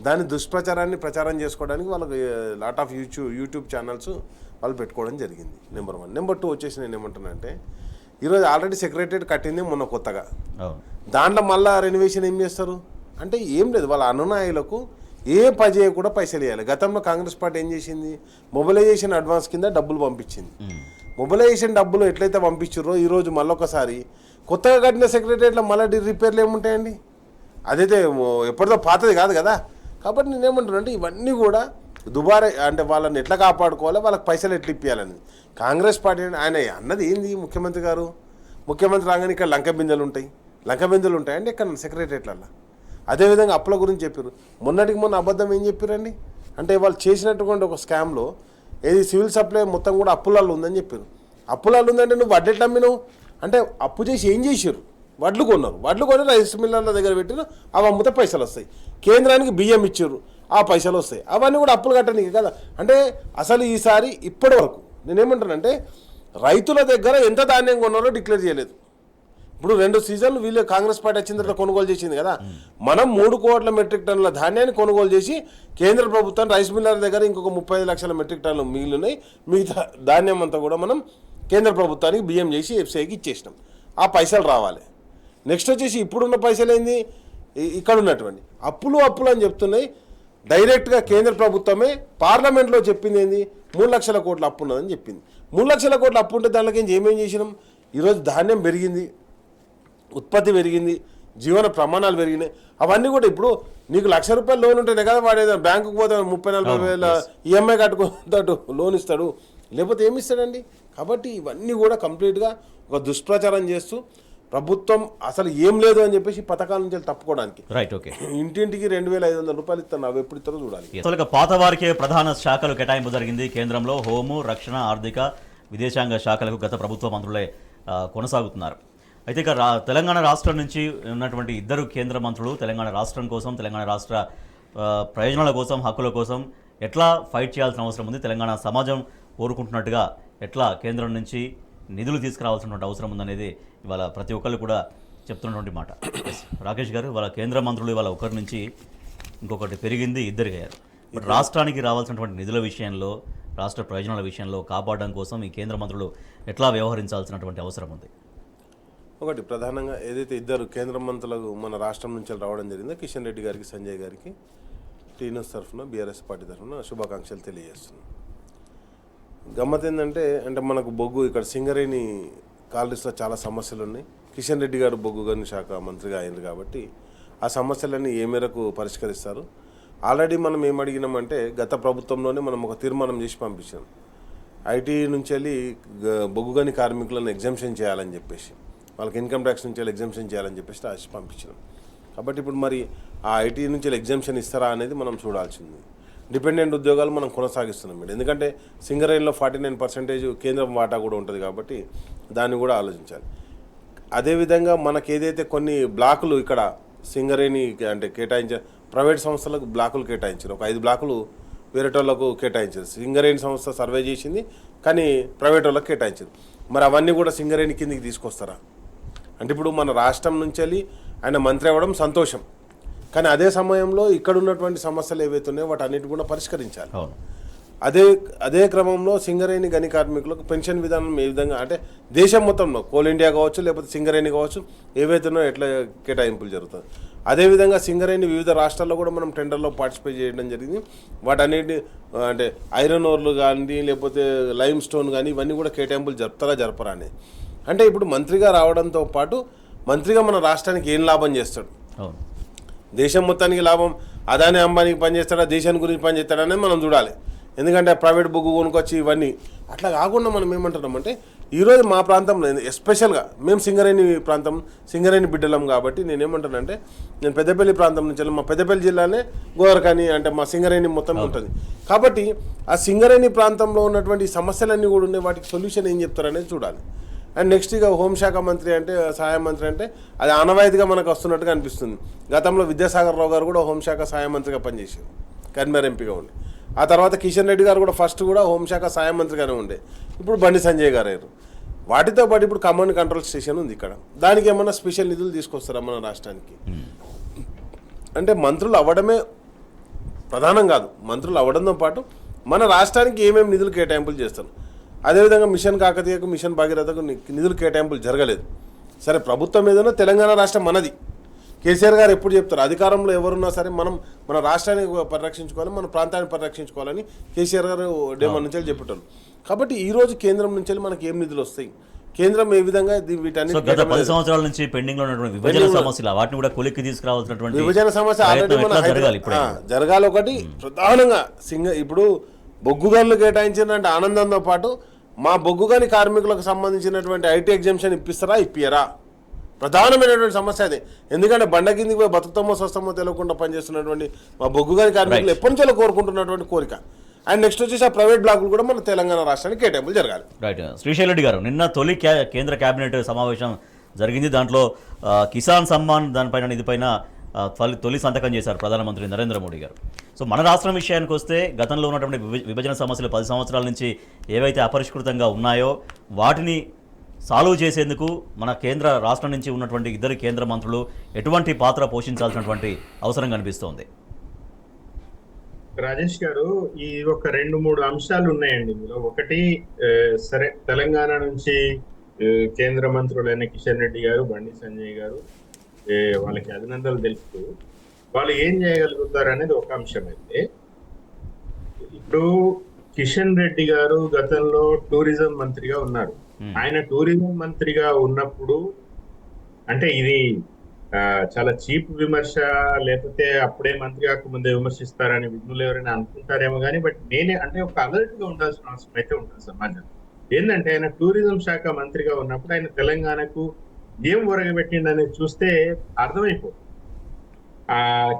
దాని దుష్ప్రచారాన్ని ప్రచారం చేసుకోవడానికి వాళ్ళకి లాట్ ఆఫ్ యూట్యూబ్ ఛానల్స్ వాళ్ళు పెట్టుకోవడం జరిగింది. నెంబర్ 1. నెంబర్ 2 వచ్చేసి నేను ఏమంటున్నా అంటే, ఈరోజు ఆల్రెడీ సెక్రటరియట్ కట్టింది మొన్న కొత్తగా. దాంట్లో మళ్ళీ రెనోవేషన్ ఏం చేస్తారు అంటే ఏం లేదు. వాళ్ళ అనునాయులకు ఏ పని చేయకుండా పైసలు ఇవ్వాలి. గతంలో కాంగ్రెస్ పార్టీ ఏం చేసింది? మొబిలైజేషన్ అడ్వాన్స్ కింద డబ్బులు పంపించింది. మొబిలైజేషన్ డబ్బులు ఎట్లయితే పంపించారో ఈరోజు మళ్ళొకసారి కొత్తగా కట్టిన సెక్రటరియట్లో మళ్ళీ రిపేర్లు ఏముంటాయండి? అదైతే ఎప్పటిదో పాతది కాదు కదా. కాబట్టి నేనేమంటున్నా అంటే, ఇవన్నీ కూడా దుబారా. అంటే వాళ్ళని ఎట్లా కాపాడుకోవాలి, వాళ్ళకి పైసలు ఎట్లా ఇప్పించాలని కాంగ్రెస్ పార్టీ ఆయన అన్నది ఏంది? ముఖ్యమంత్రి గారు రాగానే ఇక్కడ లంక బిందెలు ఉంటాయండి ఇక్కడ సెక్రటరియట్లలో. అదేవిధంగా అప్పుల గురించి చెప్పారు. మొన్నటికి మొన్న అబద్ధం ఏం చెప్పారండి అంటే, వాళ్ళు చేసినటువంటి ఒక స్కామ్లో ఏది సివిల్ సప్లై మొత్తం కూడా అప్పులలో ఉందని చెప్పారు. అప్పులలో ఉందంటే నువ్వు వడ్లు ఎట్లా అమ్మినావు అంటే, అప్పు చేసి ఏం చేశారు? వడ్లు కొన్నారు. వడ్లు కొని రైస్ మిల్లర్ల దగ్గర పెట్టిన అవి అమ్మితే పైసలు వస్తాయి. కేంద్రానికి బియ్యం ఇచ్చారు. ఆ పైసలు వస్తాయి. అవన్నీ కూడా అప్పులు కట్టనీకి కదా. అంటే అసలు ఈసారి ఇప్పటి వరకు నేనేమంటానంటే రైతుల దగ్గర ఎంత ధాన్యం కొన్నారో డిక్లేర్ చేయలేదు. ఇప్పుడు 2 సీజన్లు వీళ్ళు కాంగ్రెస్ పార్టీ వచ్చిన తర్వాత కొనుగోలు చేసింది కదా. మనం 3 కోట్ల మెట్రిక్ టన్నుల ధాన్యాన్ని కొనుగోలు చేసి కేంద్ర ప్రభుత్వం రైస్ మిల్లర్ దగ్గర ఇంకొక 35 లక్షల మెట్రిక్ టన్నులు మిగిలినాయి. మిగతా ధాన్యం అంతా కూడా మనం కేంద్ర ప్రభుత్వానికి బియ్యం చేసి ఎఫ్సీఐకి ఇచ్చేసినాం. ఆ పైసలు రావాలి. నెక్స్ట్ వచ్చేసి ఇప్పుడున్న పైసలు ఏంది, ఇక్కడ ఉన్నటువంటి అప్పులు అని చెప్తున్నాయి. డైరెక్ట్గా కేంద్ర ప్రభుత్వమే పార్లమెంట్లో చెప్పింది ఏంది, 3 లక్షల కోట్ల అప్పు ఉన్నదని చెప్పింది. 3 లక్షల కోట్ల అప్పు ఉంటే దాంట్లోకి ఏమేం చేసినాం. ఈరోజు ధాన్యం పెరిగింది, ఉత్పత్తి పెరిగింది, జీవన ప్రమాణాలు పెరిగినాయి. అవన్నీ కూడా ఇప్పుడు నీకు ₹1,00,000 లోన్ ఉంటేనే కదా వాడు ఏదైనా బ్యాంకుకు పోతే 30-40 వేల ఈఎంఐ కట్టుకుంటాడు లోన్ ఇస్తాడు, లేకపోతే ఏమి ఇస్తాడండి. కాబట్టి ఇవన్నీ కూడా కంప్లీట్గా ఒక దుష్ప్రచారం చేస్తూ ప్రభుత్వం అసలు ఏం లేదు అని చెప్పేసి పథకాల నుంచి తప్పుకోవడానికి రైట్. ఓకే, ఇంటింటికి ₹2,500 ఇస్తాను, అవి ఎప్పుడు ఇస్తారో చూడాలి. అసలు పాత వారికే ప్రధాన శాఖలు కేటాయింపు జరిగింది కేంద్రంలో. హోము, రక్షణ, ఆర్థిక, విదేశాంగ శాఖలకు గత ప్రభుత్వ మంత్రులే కొనసాగుతున్నారు. అయితే ఇక తెలంగాణ రాష్ట్రం నుంచి ఉన్నటువంటి 2 కేంద్ర మంత్రులు తెలంగాణ రాష్ట్రం కోసం, తెలంగాణ రాష్ట్ర ప్రయోజనాల కోసం, హక్కుల కోసం ఎట్లా ఫైట్ చేయాల్సిన అవసరం ఉంది, తెలంగాణ సమాజం కోరుకుంటున్నట్టుగా ఎట్లా కేంద్రం నుంచి నిధులు తీసుకురావాల్సినటువంటి అవసరం ఉందనేది ఇవాళ ప్రతి ఒక్కళ్ళు కూడా చెప్తున్నటువంటి మాట. రాకేష్ గారు, ఇవాళ కేంద్ర మంత్రులు ఇవాళ ఒకరి నుంచి ఇంకొకటి పెరిగింది, 2 అయ్యారు. బట్ రాష్ట్రానికి రావాల్సినటువంటి నిధుల విషయంలో, రాష్ట్ర ప్రయోజనాల విషయంలో కాపాడడం కోసం ఈ కేంద్ర మంత్రులు ఎట్లా వ్యవహరించాల్సినటువంటి అవసరం ఉంది? ఒకటి ప్రధానంగా ఏదైతే 2 కేంద్ర మంత్రులకు మన రాష్ట్రం నుంచి రావడం జరిగిందో, కిషన్ రెడ్డి గారికి, సంజయ్ గారికి టీఎన్ఎస్ తరఫున, బీఆర్ఎస్ పార్టీ తరఫున శుభాకాంక్షలు తెలియజేస్తున్నాం. గమ్మత్ ఏంటంటే మనకు బొగ్గు ఇక్కడ సింగరేణి కాలనీస్లో చాలా సమస్యలు ఉన్నాయి. కిషన్ రెడ్డి గారు బొగ్గు గని శాఖ మంత్రిగా అయింది కాబట్టి ఆ సమస్యలన్నీ ఏ మేరకు పరిష్కరిస్తారు. ఆల్రెడీ మనం ఏం అడిగినామంటే గత ప్రభుత్వంలోనే మనం ఒక తీర్మానం చేసి పంపించాం. ఐటీ నుంచి వెళ్ళి బొగ్గు గని కార్మికులను ఎగ్జామ్షన్ చేయాలని చెప్పేసి, వాళ్ళకి ఇన్కమ్ ట్యాక్స్ నుంచి వెళ్ళి ఎగ్జామ్షన్ చేయాలని చెప్పేసి రాసి పంపించినాం. కాబట్టి ఇప్పుడు మరి ఆ ఐటీ నుంచి వెళ్ళి ఎగ్జామ్షన్ ఇస్తారా అనేది మనం చూడాల్సింది. డిపెండెంట్ ఉద్యోగాలు మనం కొనసాగిస్తున్నాం మేడం. ఎందుకంటే సింగరేణిలో 49% కేంద్రం వాటా కూడా ఉంటుంది కాబట్టి దాన్ని కూడా ఆలోచించాలి. అదేవిధంగా మనకు ఏదైతే కొన్ని బ్లాకులు ఇక్కడ సింగరేణి అంటే ప్రైవేట్ సంస్థలకు బ్లాకులు కేటాయించారు. ఒక 5 బ్లాకులు వేరేటోళ్లకు కేటాయించారు. సింగరేణి సంస్థ సర్వే చేసింది కానీ ప్రైవేట్ వాళ్ళకి కేటాయించారు. మరి అవన్నీ కూడా సింగరేణి కిందికి తీసుకొస్తారా అంటే ఇప్పుడు మన రాష్ట్రం నుంచి వెళ్ళి ఆయన మంత్రి అవ్వడం సంతోషం, కానీ అదే సమయంలో ఇక్కడ ఉన్నటువంటి సమస్యలు ఏవైతే ఉన్నాయో వాటి అన్నిటి కూడా పరిష్కరించాలి. అదే క్రమంలో సింగరేణి గని కార్మికులకు పెన్షన్ విధానం ఏ విధంగా అంటే దేశం మొత్తంలో కోల్ ఇండియా కావచ్చు లేకపోతే సింగరేణి కావచ్చు ఏవైతే ఉన్నాయో ఎట్లా కేటాయింపులు జరుగుతుంది. అదేవిధంగా సింగరేణి వివిధ రాష్ట్రాల్లో కూడా మనం టెండర్లో పార్టిసిపేట్ చేయడం జరిగింది. వాటన్నిటి అంటే ఐరన్ ఓర్లు కానీ లేకపోతే లైమ్ స్టోన్ కానీ ఇవన్నీ కూడా కేటాయింపులు జరపరా అని. అంటే ఇప్పుడు మంత్రిగా రావడంతో పాటు మంత్రిగా మన రాష్ట్రానికి ఏం లాభం చేస్తాడు, దేశం మొత్తానికి లాభం, అదాని అంబానీకి పనిచేస్తాడా, దేశానికి గురించి పనిచేస్తాడా అనేది మనం చూడాలి. ఎందుకంటే ప్రైవేట్ బొగ్గు కొనుక్కొచ్చి ఇవన్నీ అట్లా కాకుండా మనం ఏమంటున్నామంటే ఈరోజు మా ప్రాంతంలో ఎస్పెషల్గా మేము సింగరేణి బిడ్డలం కాబట్టి నేనేమంటానంటే నేను పెద్దపల్లి ప్రాంతం నుంచి మా పెద్దపల్లి జిల్లానే గోరకని అంటే మా సింగరేణి మొత్తం ఉంటుంది కాబట్టి ఆ సింగరేణి ప్రాంతంలో ఉన్నటువంటి సమస్యలన్నీ కూడా ఉన్నాయి. వాటికి సొల్యూషన్ ఏం చెప్తారనేది చూడాలి. అండ్ నెక్స్ట్ ఇక హోంశాఖ మంత్రి అంటే సహాయ మంత్రి అంటే అది ఆనవాయితీగా మనకు వస్తున్నట్టుగా అనిపిస్తుంది. గతంలో విద్యాసాగర్ రావు గారు కూడా హోంశాఖ సహాయ మంత్రిగా పనిచేశారు, కరీంనగర్ ఎంపీగా ఉండి. ఆ తర్వాత కిషన్ రెడ్డి గారు కూడా ఫస్ట్ కూడా హోంశాఖ సహాయ మంత్రిగానే ఉండే, ఇప్పుడు బండి సంజయ్ గారు అయ్యారు. వాటితో పాటు ఇప్పుడు కమాండ్ కంట్రోల్ స్టేషన్ ఉంది ఇక్కడ, దానికి ఏమన్నా స్పెషల్ నిధులు తీసుకొస్తారా మన రాష్ట్రానికి అంటే మంత్రులు అవ్వడమే ప్రధానం కాదు, మంత్రులు అవ్వడంతో పాటు మన రాష్ట్రానికి ఏమేమి నిధులు కేటాయింపులు చేస్తారు. అదేవిధంగా మిషన్ కాకతీయకు మిషన్ భాగీరథకు నిధులు కేటాయింపులు జరగలేదు. సరే ప్రభుత్వం ఏదైనా తెలంగాణ రాష్ట్రం మనది, కేసీఆర్ గారు ఎప్పుడు చెప్తారు అధికారంలో ఎవరున్నా సరే మనం మన రాష్ట్రాన్ని పరిరక్షించుకోవాలి, మన ప్రాంతాన్ని పరిరక్షించుకోవాలని కేసీఆర్ గారు డేమన్ నుంచి చెప్పేటారు. కాబట్టి ఈ రోజు కేంద్రం నుంచి మనకి ఏం నిధులు వస్తాయి, కేంద్రం ఏ విధంగా వీటన్ని గత 10 సంవత్సరాల నుంచి పెండింగ్ లో ఉన్నటువంటి విభజన సమస్యలు వాటిని కూడా కొలిక్కి తీసుకురావాల్సినటువంటి విభజన సమస్య ఆల్రెడీ జరగాలి. ఒకటి ప్రధానంగా ఇప్పుడు బొగ్గు గనులు కేటాయించిందంటే ఆనందంతో పాటు మా బొగ్గు గని కార్మికులకు సంబంధించినటువంటి ఐటీ ఎగ్జామ్షన్ ఇప్పియరా ప్రధానమైనటువంటి సమస్య అదే. ఎందుకంటే బండ కిందికి పోయి బతుకుతామో స్వస్థమో తెలియకుండా పనిచేస్తున్నటువంటి మా బొగ్గు గని కార్మికులు ఎప్పటి నుంచో కోరుకుంటున్నటువంటి కోరిక. అండ్ నెక్స్ట్ వచ్చేసి ఆ ప్రైవేట్ బ్లాకులు కూడా మన తెలంగాణ రాష్ట్రానికి కేటాయింపులు జరగాలి. రైట్. శ్రీశైల్ రెడ్డి గారు, నిన్న తొలి కేంద్ర కేబినెట్ సమావేశం జరిగింది. దాంట్లో కిసాన్ సమ్మాన్ దానిపైన నిధిపైన తొలి సంతకం చేశారు ప్రధానమంత్రి నరేంద్ర మోడీ గారు. సో మన రాష్ట్రం విషయానికి వస్తే గతంలో ఉన్నటువంటి విభజన సమస్యలు 10 సంవత్సరాల నుంచి ఏవైతే అపరిష్కృతంగా ఉన్నాయో వాటిని సాల్వ్ చేసేందుకు మన కేంద్ర రాష్ట్రం నుంచి ఉన్నటువంటి ఇద్దరు కేంద్ర మంత్రులు ఎటువంటి పాత్ర పోషించాల్సినటువంటి అవసరం కనిపిస్తోంది? రాజేష్ గారు, ఈ ఒక 2-3 అంశాలు ఉన్నాయండి ఇందులో. ఒకటి, సరే, తెలంగాణ నుంచి కేంద్ర మంత్రులైన కిషన్ రెడ్డి గారు, బండి సంజయ్ గారు, వాళ్ళకి అభినందనలు తెలుపుతూ వాళ్ళు ఏం చేయగలుగుతారు అనేది ఒక అంశం. అయితే ఇప్పుడు కిషన్ రెడ్డి గారు గతంలో టూరిజం మంత్రిగా ఉన్నారు. ఆయన టూరిజం మంత్రిగా ఉన్నప్పుడు, అంటే ఇది చాలా చీప్ విమర్శ, లేకపోతే అప్పుడే మంత్రి కాకముందే విమర్శిస్తారని విఘ్నులు ఎవరైనా అనుకుంటారేమో కానీ, బట్ నేనే అంటే ఒక అలర్ట్ గా ఉండాల్సిన అవసరం అయితే ఉంటుంది సమాజం. ఏంటంటే ఆయన టూరిజం శాఖ మంత్రిగా ఉన్నప్పుడు ఆయన తెలంగాణకు ఏం ఒరగబెట్టిండనేది చూస్తే అర్థమైపోతుంది.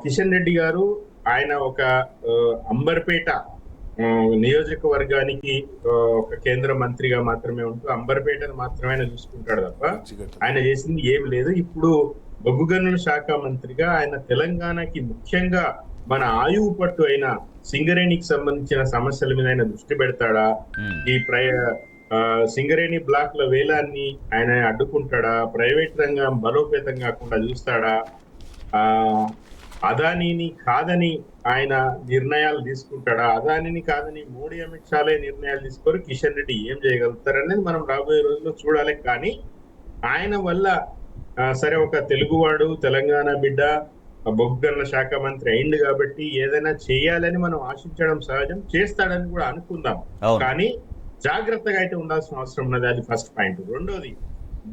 కిషన్ రెడ్డి గారు ఆయన ఒక అంబర్పేట నియోజకవర్గానికి ఒక కేంద్ర మంత్రిగా మాత్రమే ఉంటూ అంబర్పేటను మాత్రమే ఆయన చూసుకుంటాడు తప్ప ఆయన చేసింది ఏం లేదు. ఇప్పుడు బొగ్గు గనుల శాఖ మంత్రిగా ఆయన తెలంగాణకి ముఖ్యంగా మన ఆయువు పట్టు అయిన సింగరేణికి సంబంధించిన సమస్యల మీద ఆయన దృష్టి పెడతాడా? ఈ సింగరేణి బ్లాక్ల వేలాన్ని ఆయన అడ్డుకుంటాడా? ప్రైవేట్ రంగం బలోపేతం కాకుండా చూస్తాడా? అదానీని కాదని ఆయన నిర్ణయాలు తీసుకుంటాడా? అదానీని కాదని మోడీ, అమిత్ షాలే నిర్ణయాలు తీసుకోరు. కిషన్ రెడ్డి ఏం చేయగలుగుతారనేది మనం రాబోయే రోజుల్లో చూడాలి. కానీ ఆయన వల్ల సరే, ఒక తెలుగువాడు, తెలంగాణ బిడ్డ, బొగ్గు గనుల శాఖ మంత్రి అయింది కాబట్టి ఏదైనా చేయాలని మనం ఆశించడం సహజం, చేస్తాడని కూడా అనుకుందాం. కానీ జాగ్రత్తగా అయితే ఉండాల్సిన అవసరం ఉన్నది. అది ఫస్ట్ పాయింట్. రెండోది,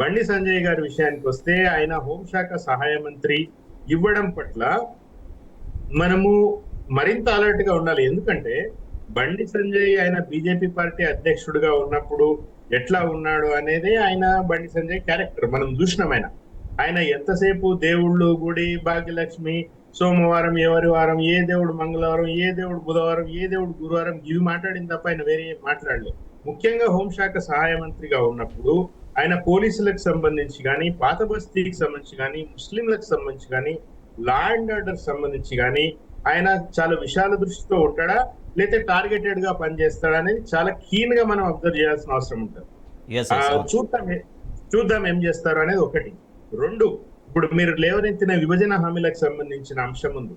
బండి సంజయ్ గారి విషయానికి వస్తే ఆయన హోంశాఖ సహాయ మంత్రి ఇవ్వడం పట్ల మనము మరింత అలర్ట్ గా ఉండాలి. ఎందుకంటే బండి సంజయ్ ఆయన బీజేపీ పార్టీ అధ్యక్షుడిగా ఉన్నప్పుడు ఎట్లా ఉన్నాడు అనేది ఆయన బండి సంజయ్ క్యారెక్టర్ మనం చూసినాం. ఆయన ఎంతసేపు దేవుళ్ళు, గుడి, భాగ్యలక్ష్మి, సోమవారం ఎవరి వారం, ఏ దేవుడు మంగళవారం, ఏ దేవుడు బుధవారం, ఏ దేవుడు గురువారం, ఇవి మాట్లాడిన తప్ప ఆయన వేరే మాట్లాడలేదు. ముఖ్యంగా హోంశాఖ సహాయ మంత్రిగా ఉన్నప్పుడు ఆయన పోలీసులకు సంబంధించి కానీ, పాత బస్తీకి సంబంధించి కానీ, ముస్లింలకు సంబంధించి కానీ, లా అండ్ ఆర్డర్ సంబంధించి కానీ ఆయన చాలా విశాల దృష్టితో ఉంటాడా, లేకపోతే టార్గెటెడ్ గా పనిచేస్తాడా అనేది చాలా కీన్ గా మనం అబ్జర్వ్ చేయాల్సిన అవసరం ఉంటుంది. చూద్దాం ఏం చేస్తారు అనేది ఒకటి. రెండు, ఇప్పుడు మీరు లేవనెత్తిన విభజన హామీలకు సంబంధించిన అంశం ఉంది.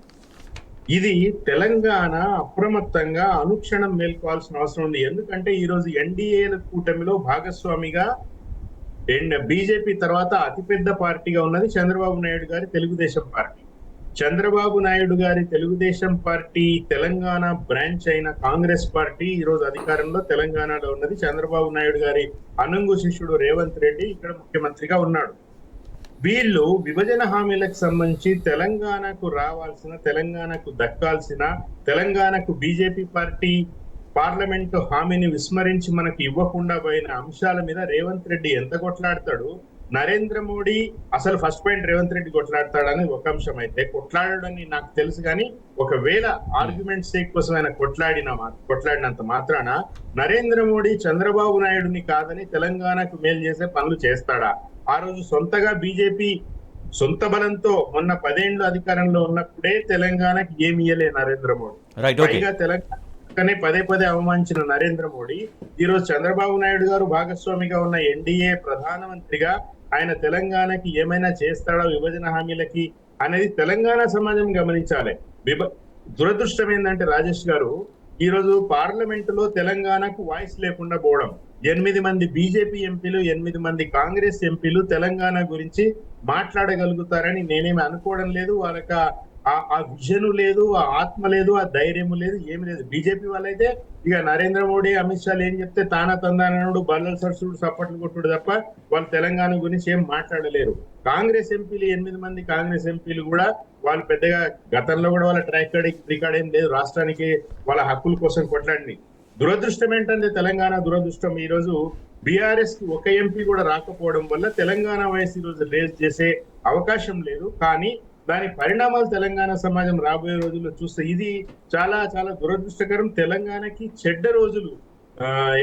ఇది తెలంగాణ అప్రమత్తంగా అనుక్షణం మేల్కోవాల్సిన అవసరం ఉంది. ఎందుకంటే ఈ రోజు ఎన్డీఏ కూటమిలో భాగస్వామిగా బీజేపీ తర్వాత అతిపెద్ద పార్టీగా ఉన్నది చంద్రబాబు నాయుడు గారి తెలుగుదేశం పార్టీ. చంద్రబాబు నాయుడు గారి తెలుగుదేశం పార్టీ తెలంగాణ బ్రాంచ్ అయిన కాంగ్రెస్ పార్టీ ఈ రోజు అధికారంలో తెలంగాణలో ఉన్నది. చంద్రబాబు నాయుడు గారి అనంగు శిష్యుడు రేవంత్ రెడ్డి ఇక్కడ ముఖ్యమంత్రిగా ఉన్నాడు. వీళ్ళు విభజన హామీలకు సంబంధించి తెలంగాణకు రావాల్సిన, తెలంగాణకు దక్కాల్సిన, తెలంగాణకు బీజేపీ పార్టీ పార్లమెంటు హామీని విస్మరించి మనకు ఇవ్వకుండా పోయిన అంశాల మీద రేవంత్ రెడ్డి ఎంత కొట్లాడతాడు, నరేంద్ర మోడీ అసలు ఫస్ట్ పాయింట్ రేవంత్ రెడ్డి కొట్లాడతాడని ఒక అంశం అయితే, కొట్లాడని నాకు తెలుసు కానీ ఒకవేళ ఆర్గ్యుమెంట్ సేక్ కోసం ఆయన కొట్లాడినంత మాత్రాన నరేంద్ర మోడీ చంద్రబాబు నాయుడుని కాదని తెలంగాణకు మేలు చేసే పనులు చేస్తాడా? ఆ రోజు సొంతగా బీజేపీ సొంత బలంతో మొన్న 10 ఏళ్లు అధికారంలో ఉన్నప్పుడే తెలంగాణకి ఏమి ఇయ్యలే నరేంద్ర మోడీ. పైగా తెలంగాణనే పదే అవమానించిన నరేంద్ర మోడీ ఈ రోజు చంద్రబాబు నాయుడు గారు భాగస్వామిగా ఉన్న ఎన్డీఏ ప్రధానమంత్రిగా ఆయన తెలంగాణకి ఏమైనా చేస్తాడా విభజన హామీలకి అనేది తెలంగాణ సమాజం గమనించాలి. దురదృష్టం ఏంటంటే రాజేష్ గారు, ఈ రోజు పార్లమెంటులో తెలంగాణకు వాయిస్ లేకుండా పోవడం. 8 మంది బీజేపీ ఎంపీలు, 8 మంది కాంగ్రెస్ ఎంపీలు తెలంగాణ గురించి మాట్లాడగలుగుతారని నేనేమి అనుకోవడం లేదు. వాళ్ళకి ఆ విజన్ లేదు, ఆ ఆత్మ లేదు, ఆ ధైర్యం లేదు, ఏమి లేదు. బీజేపీ వాళ్ళైతే ఇక నరేంద్ర మోడీ, అమిత్ షా ఏం చెప్తే తానా తందానడు, బల్లల సరసుడు, సప్పట్లు కొట్టుడు తప్ప వాళ్ళు తెలంగాణ గురించి ఏం మాట్లాడలేరు. కాంగ్రెస్ ఎంపీలు 8 మంది కాంగ్రెస్ ఎంపీలు కూడా వాళ్ళు పెద్దగా గతంలో కూడా వాళ్ళ ట్రాక్ రికార్డ్ ఏం లేదు, రాష్ట్రానికి వాళ్ళ హక్కుల కోసం కొట్లాడి. దురదృష్టం ఏంటంటే తెలంగాణ దురదృష్టం, ఈ రోజు బీఆర్ఎస్ కి ఒక ఎంపీ కూడా రాకపోవడం వల్ల తెలంగాణ వాయిస్ ఈ రోజు రేజ్ చేసే అవకాశం లేదు. కానీ దాని పరిణామాలు తెలంగాణ సమాజం రాబోయే రోజుల్లో చూస్తే ఇది చాలా చాలా దురదృష్టకరం. తెలంగాణకి చెడ్డ రోజులు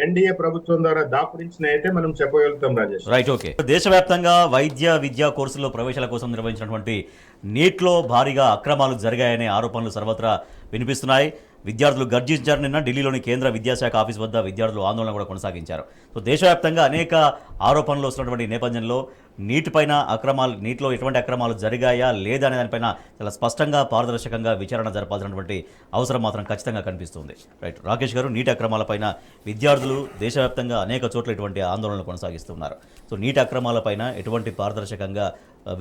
ఎన్డీఏ ప్రభుత్వం ద్వారా దాపురించినవి అయితే మనం చెప్పగలుగుతాం రాజేష్. Right, okay. దేశవ్యాప్తంగా వైద్య విద్యా కోర్సుల్లో ప్రవేశాల కోసం నిర్వహించినటువంటి నీట్లో భారీగా అక్రమాలు జరిగాయనే ఆరోపణలు సర్వత్రా వినిపిస్తున్నాయి. విద్యార్థులు గర్జించారు. నిన్న ఢిల్లీలోని కేంద్ర విద్యాశాఖ ఆఫీస్ వద్ద విద్యార్థులు ఆందోళన కూడా కొనసాగించారు. సో దేశవ్యాప్తంగా అనేక ఆరోపణలు వస్తున్నటువంటి నేపథ్యంలో నీటిపైన నీటిలో ఎటువంటి అక్రమాలు జరిగాయా లేదా అనే దానిపైన చాలా స్పష్టంగా పారదర్శకంగా విచారణ జరపాల్సినటువంటి అవసరం మాత్రం ఖచ్చితంగా కనిపిస్తుంది. రైట్, రాకేష్ గారు, నీటి అక్రమాలపైన విద్యార్థులు దేశవ్యాప్తంగా అనేక చోట్ల ఇటువంటి ఆందోళనలు కొనసాగిస్తున్నారు. సో నీటి అక్రమాలపైన ఎటువంటి పారదర్శకంగా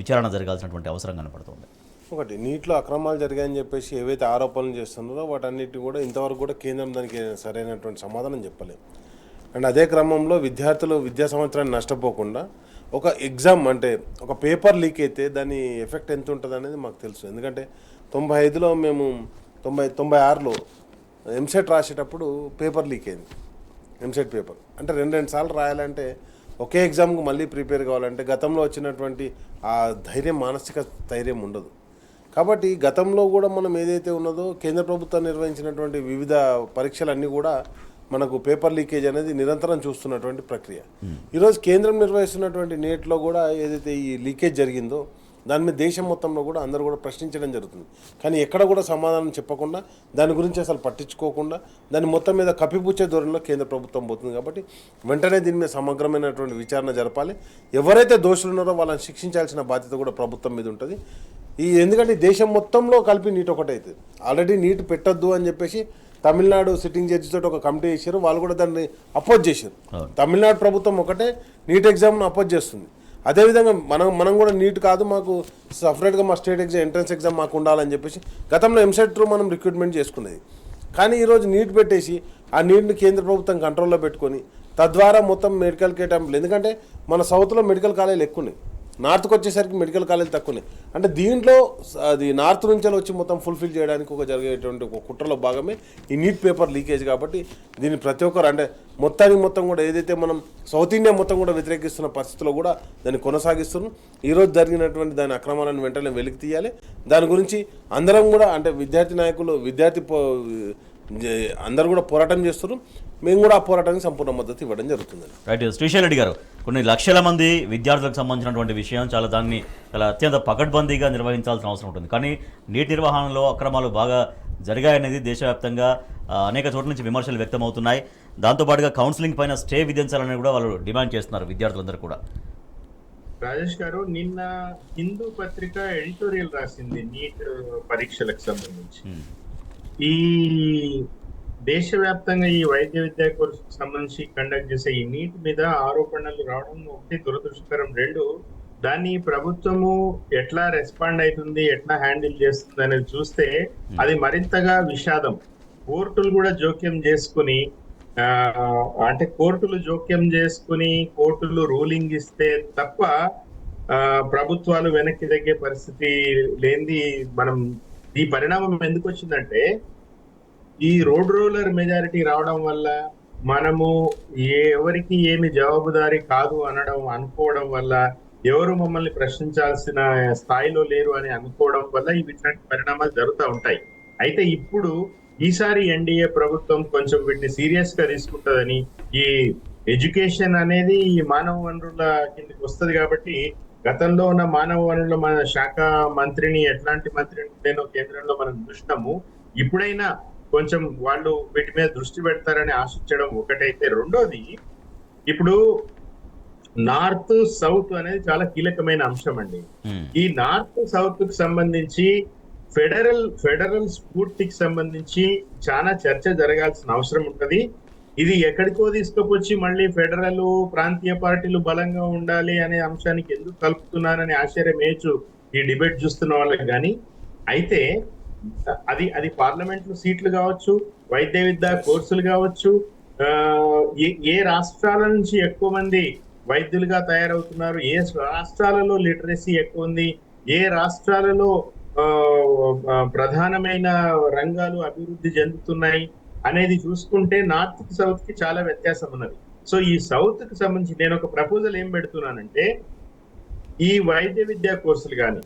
విచారణ జరగాల్సినటువంటి అవసరం కనపడుతుంది. ఒకటి, నీటిలో అక్రమాలు జరిగాయని చెప్పేసి ఏవైతే ఆరోపణలు చేస్తున్నారో వాటన్నిటి కూడా ఇంతవరకు కూడా కేంద్రం దానికి సరైనటువంటి సమాధానం చెప్పలేదు. అండ్ అదే క్రమంలో విద్యార్థులు విద్యా సంవత్సరాన్ని నష్టపోకుండా ఒక ఎగ్జామ్ అంటే ఒక పేపర్ లీక్ అయితే దాని ఎఫెక్ట్ ఎంత ఉంటుంది అనేది మాకు తెలుసు. ఎందుకంటే 95లో మేము 96లో ఎంసెట్ రాసేటప్పుడు పేపర్ లీక్ అయింది. ఎంసెట్ పేపర్ అంటే రెండు సార్లు రాయాలంటే ఒకే ఎగ్జామ్కి మళ్ళీ ప్రిపేర్ కావాలంటే గతంలో వచ్చినటువంటి ఆ ధైర్యం, మానసిక ధైర్యం ఉండదు. కాబట్టి గతంలో కూడా మనం ఏదైతే ఉన్నదో కేంద్ర ప్రభుత్వం నిర్వహించినటువంటి వివిధ పరీక్షలన్నీ కూడా మనకు పేపర్ లీకేజ్ అనేది నిరంతరం చూస్తున్నటువంటి ప్రక్రియ. ఈరోజు కేంద్రం నిర్వహిస్తున్నటువంటి నీట్లో కూడా ఏదైతే ఈ లీకేజ్ జరిగిందో దాని మీద దేశం మొత్తంలో కూడా అందరూ కూడా ప్రశ్నించడం జరుగుతుంది. కానీ ఎక్కడ కూడా సమాధానం చెప్పకుండా, దాని గురించి అసలు పట్టించుకోకుండా, దాన్ని మొత్తం మీద కప్పిపుచ్చే ధోరణిలో కేంద్ర ప్రభుత్వం పోతుంది. కాబట్టి వెంటనే దీని మీద సమగ్రమైనటువంటి విచారణ జరపాలి. ఎవరైతే దోషులు ఉన్నారో వాళ్ళని శిక్షించాల్సిన బాధ్యత కూడా ప్రభుత్వం మీద ఉంటుంది. ఎందుకంటే దేశం మొత్తంలో కలిపి నీట్ ఒకటే అవుతుంది. ఆల్రెడీ నీట్ పెట్టొద్దు అని చెప్పేసి తమిళనాడు సిట్టింగ్ జడ్జి తోటి ఒక కమిటీ చేశారు. వాళ్ళు కూడా దాన్ని అపోజ్ చేశారు. తమిళనాడు ప్రభుత్వం ఒకటే నీట్ ఎగ్జామ్ను అపోజ్ చేస్తుంది. అదేవిధంగా మనం కూడా నీట్ కాదు, మాకు సపరేట్గా మా స్టేట్ ఎగ్జామ్ ఎంట్రన్స్ ఎగ్జామ్ మాకు ఉండాలని చెప్పేసి గతంలో ఎంసెట్ త్రూ మనం రిక్రూట్మెంట్ చేసుకునేది. కానీ ఈరోజు నీట్ పెట్టేసి ఆ నీట్ని కేంద్ర ప్రభుత్వం కంట్రోల్లో పెట్టుకొని తద్వారా మొత్తం మెడికల్ కేటాయింపులు, ఎందుకంటే మన సౌత్లో మెడికల్ కాలేజీలు ఎక్కువ ఉన్నాయి, నార్త్కి వచ్చేసరికి మెడికల్ కాలేజీలు తక్కువ ఉన్నాయి. అంటే దీంట్లో అది నార్త్ నుంచి వచ్చి మొత్తం ఫుల్ఫిల్ చేయడానికి ఒక జరిగేటువంటి ఒక కుట్రలో భాగమే ఈ నీట్ పేపర్ లీకేజ్. కాబట్టి దీన్ని ప్రతి ఒక్కరు అంటే మొత్తం కూడా ఏదైతే మనం సౌత్ ఇండియా మొత్తం కూడా వ్యతిరేకిస్తున్న పరిస్థితుల్లో కూడా దాన్ని కొనసాగిస్తున్నాం. ఈరోజు జరిగినటువంటి దాని అక్రమాలను వెంటనే వెలికి తీయాలి. దాని గురించి అందరం కూడా అంటే విద్యార్థి నాయకులు, అందరూ కూడా పోరాటం చేస్తున్నారు. మేము కూడా ఆ పోరాటానికి సంపూర్ణ మద్దతు ఇవ్వడం జరుగుతుంది. రైట్, శ్రీశైల్ రెడ్డి గారు, కొన్ని లక్షల మంది విద్యార్థులకు సంబంధించినటువంటి విషయం దాన్ని చాలా అత్యంత పకడ్బందీగా నిర్వహించాల్సిన అవసరం ఉంటుంది. కానీ నీటి నిర్వహణలో అక్రమాలు బాగా జరిగాయనేది దేశవ్యాప్తంగా అనేక చోట్ల నుంచి విమర్శలు వ్యక్తమవుతున్నాయి. దాంతోపాటుగా కౌన్సిలింగ్ పైన స్టే విధించాలని కూడా వాళ్ళు డిమాండ్ చేస్తున్నారు విద్యార్థులందరూ కూడా. రాజేష్ గారు, నిన్న హిందూ పత్రిక ఎడిటోరియల్ రాసింది నీట్ పరీక్షలకు సంబంధించి. ఈ దేశవ్యాప్తంగా ఈ వైద్య విద్యా కోర్సుకు సంబంధించి కండక్ట్ చేసే ఈ నీట్ మీద ఆరోపణలు రావడం ఒకటి దురదృష్టకరం. రెండు, దాన్ని ప్రభుత్వము ఎట్లా రెస్పాండ్ అవుతుంది, ఎట్లా హ్యాండిల్ చేస్తుంది అనేది చూస్తే అది మరింతగా విషాదం. కోర్టులు కూడా జోక్యం చేసుకుని కోర్టులు రూలింగ్ ఇస్తే తప్ప ప్రభుత్వాలు వెనక్కి తగ్గే పరిస్థితి లేనిది. మనం ఈ పరిణామం ఎందుకు వచ్చిందంటే ఈ రోడ్ రోలర్ మెజారిటీ రావడం వల్ల, మనము ఎవరికి ఏమి జవాబుదారీ కాదు అనుకోవడం వల్ల, ఎవరు మమ్మల్ని ప్రశ్నించాల్సిన స్థాయిలో లేరు అని అనుకోవడం వల్ల ఇట్లాంటి పరిణామాలు జరుగుతూ ఉంటాయి. అయితే ఇప్పుడు ఈసారి ఎన్డీఏ ప్రభుత్వం కొంచెం వీటిని సీరియస్ గా తీసుకుంటుందని, ఈ ఎడ్యుకేషన్ అనేది ఈ మానవ వనరుల కిందకి వస్తుంది కాబట్టి గతంలో ఉన్న మానవ వనరుల మన శాఖ మంత్రిని ఎట్లాంటి మంత్రిని లేనో కేంద్రంలో మనం చూసినాము. ఇప్పుడైనా కొంచెం వాళ్ళు వీటి మీద దృష్టి పెడతారని ఆశించడం ఒకటైతే, రెండోది ఇప్పుడు నార్త్ సౌత్ అనేది చాలా కీలకమైన అంశం అండి. ఈ నార్త్ సౌత్ కి సంబంధించి ఫెడరల్ స్ఫూర్తికి సంబంధించి చాలా చర్చ జరగాల్సిన అవసరం ఉంటది. ఇది ఎక్కడికో తీసుకొచ్చి మళ్ళీ ఫెడరల్ ప్రాంతీయ పార్టీలు బలంగా ఉండాలి అనే అంశానికి ఎందుకు కలుపుతున్నారని ఆశ్చర్యం వేయచ్చు ఈ డిబేట్ చూస్తున్న వాళ్ళకి. కానీ అయితే అది పార్లమెంట్ లో సీట్లు కావచ్చు, వైద్య విద్యా కోర్సులు కావచ్చు, ఏ రాష్ట్రాల నుంచి ఎక్కువ మంది వైద్యులుగా తయారవుతున్నారు, ఏ రాష్ట్రాలలో లిటరసీ ఎక్కువ ఉంది, ఏ రాష్ట్రాలలో ప్రధానమైన రంగాలు అభివృద్ధి చెందుతున్నాయి అనేది చూసుకుంటే నార్త్ కి సౌత్ కి చాలా వ్యత్యాసం ఉన్నది. సో ఈ సౌత్ కి సంబంధించి నేను ఒక ప్రపోజల్ ఏం పెడుతున్నానంటే, ఈ వైద్య విద్యా కోర్సులు కానీ,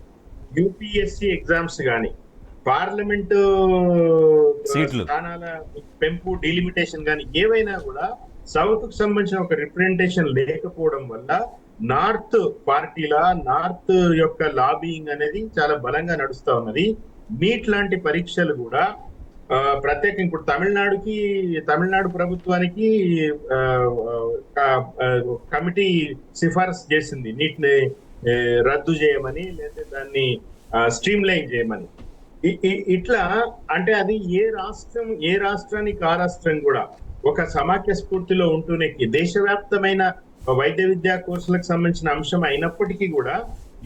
యూపీఎస్సి ఎగ్జామ్స్ కానీ పార్లమెంటు సీట్లు. స్థానాల పెంపు, డిలిమిటేషన్ కానీ ఏవైనా కూడా సౌత్ కు సంబంధించిన ఒక రిప్రజెంటేషన్ లేకపోవడం వల్ల నార్త్ పార్టీల నార్త్ యొక్క లాబియింగ్ అనేది చాలా బలంగా నడుస్తా ఉన్నది. నీట్ లాంటి పరీక్షలు కూడా ప్రత్యేకంగా ఇప్పుడు తమిళనాడు ప్రభుత్వానికి కమిటీ సిఫారసు చేసింది నీట్ ని రద్దు చేయమని, లేదా దాన్ని స్ట్రీమ్ లైన్ చేయమని. ఇట్లా అంటే అది ఏ రాష్ట్రానికి ఆ రాష్ట్రం కూడా ఒక సమాఖ్య స్ఫూర్తిలో ఉంటూనే దేశవ్యాప్తమైన వైద్య విద్యా కోర్సులకు సంబంధించిన అంశం అయినప్పటికీ కూడా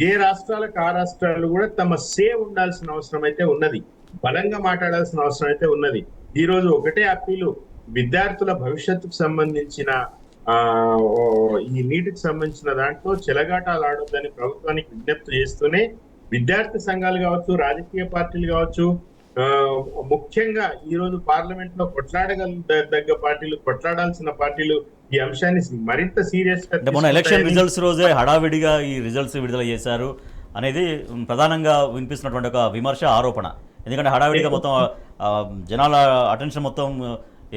ఏ రాష్ట్రాలకు ఆ రాష్ట్రాలు కూడా తమ ఉండాల్సిన అవసరం అయితే ఉన్నది, బలంగా మాట్లాడాల్సిన అవసరం అయితే ఉన్నది. ఈ రోజు ఒకటే అప్పీలు, విద్యార్థుల భవిష్యత్తుకు సంబంధించిన ఈ నీటికి సంబంధించిన దాంట్లో చెలగాటాలు ఆడొద్దని ప్రభుత్వానికి విజ్ఞప్తి చేస్తూనే విద్యార్థి సంఘాలు కావచ్చు, రాజకీయ పార్టీలు కావచ్చు, ముఖ్యంగా ఈ రోజు పార్లమెంట్ లో కొట్లాడగల పార్టీలు, కొట్లాడాల్సిన పార్టీలు ఈ అంశాన్ని మరింత సీరియస్ గా మొన్న ఎలక్షన్ రిజల్ట్స్ రోజే హడావిడిగా ఈ రిజల్ట్స్ విడుదల చేశారు అనేది ప్రధానంగా వినిపిస్తున్నటువంటి ఒక విమర్శ, ఆరోపణ. ఎందుకంటే హడావిడిగా మొత్తం జనాల అటెన్షన్ మొత్తం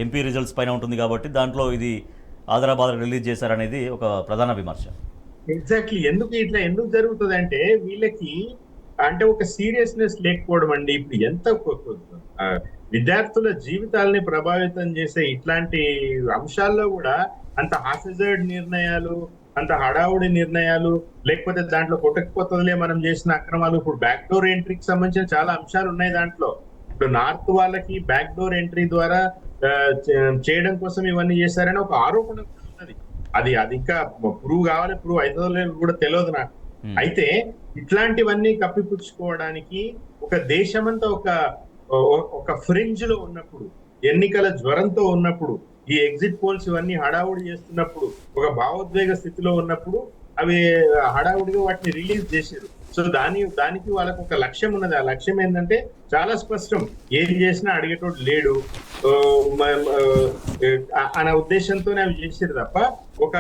ఎంపీ రిజల్ట్స్ పైన ఉంటుంది కాబట్టి దాంట్లో ఇది ఆదరాబాద్ రిలీజ్ చేశారనేది ఒక ప్రధాన విమర్శ. ఎగ్జాక్ట్లీ. ఎందుకు జరుగుతుంది అంటే వీళ్ళకి అంటే ఒక సీరియస్నెస్ లేకపోవడం అండి. ఇప్పుడు ఎంత విద్యార్థుల జీవితాలని ప్రభావితం చేసే ఇట్లాంటి అంశాల్లో కూడా అంత హాఫిజర్డ్ నిర్ణయాలు, అంత హడావుడి నిర్ణయాలు, లేకపోతే దాంట్లో కొట్టకపోతుందిలే మనం చేసిన అక్రమాలు. ఇప్పుడు బ్యాక్ డోర్ ఎంట్రీకి సంబంధించిన చాలా అంశాలు ఉన్నాయి దాంట్లో. ఇప్పుడు నార్త్ వాళ్ళకి బ్యాక్ డోర్ ఎంట్రీ ద్వారా చేయడం కోసం ఇవన్నీ చేశారని ఒక ఆరోపణ ఉన్నది. అది ఇంకా ప్రూవ్ కావాలి, ప్రూవ్ అవుతుందో కూడా తెలియదు నాకు. అయితే ఇట్లాంటివన్నీ కప్పిపుచ్చుకోవడానికి ఒక దేశమంతా ఒక ఫ్రింజ్ లో ఉన్నప్పుడు, ఎన్నికల జ్వరంతో ఉన్నప్పుడు, ఈ ఎగ్జిట్ పోల్స్ ఇవన్నీ హడావుడి చేస్తున్నప్పుడు, ఒక భావోద్వేగ స్థితిలో ఉన్నప్పుడు అవి హడావుడిగా వాటిని రిలీజ్ చేశారు. సో దానికి వాళ్ళకు ఒక లక్ష్యం ఉన్నది. ఆ లక్ష్యం ఏంటంటే చాలా స్పష్టం, ఏం చేసినా అడిగేటోడు లేడు అనే ఉద్దేశంతోనే అవి చేసారు తప్ప ఒక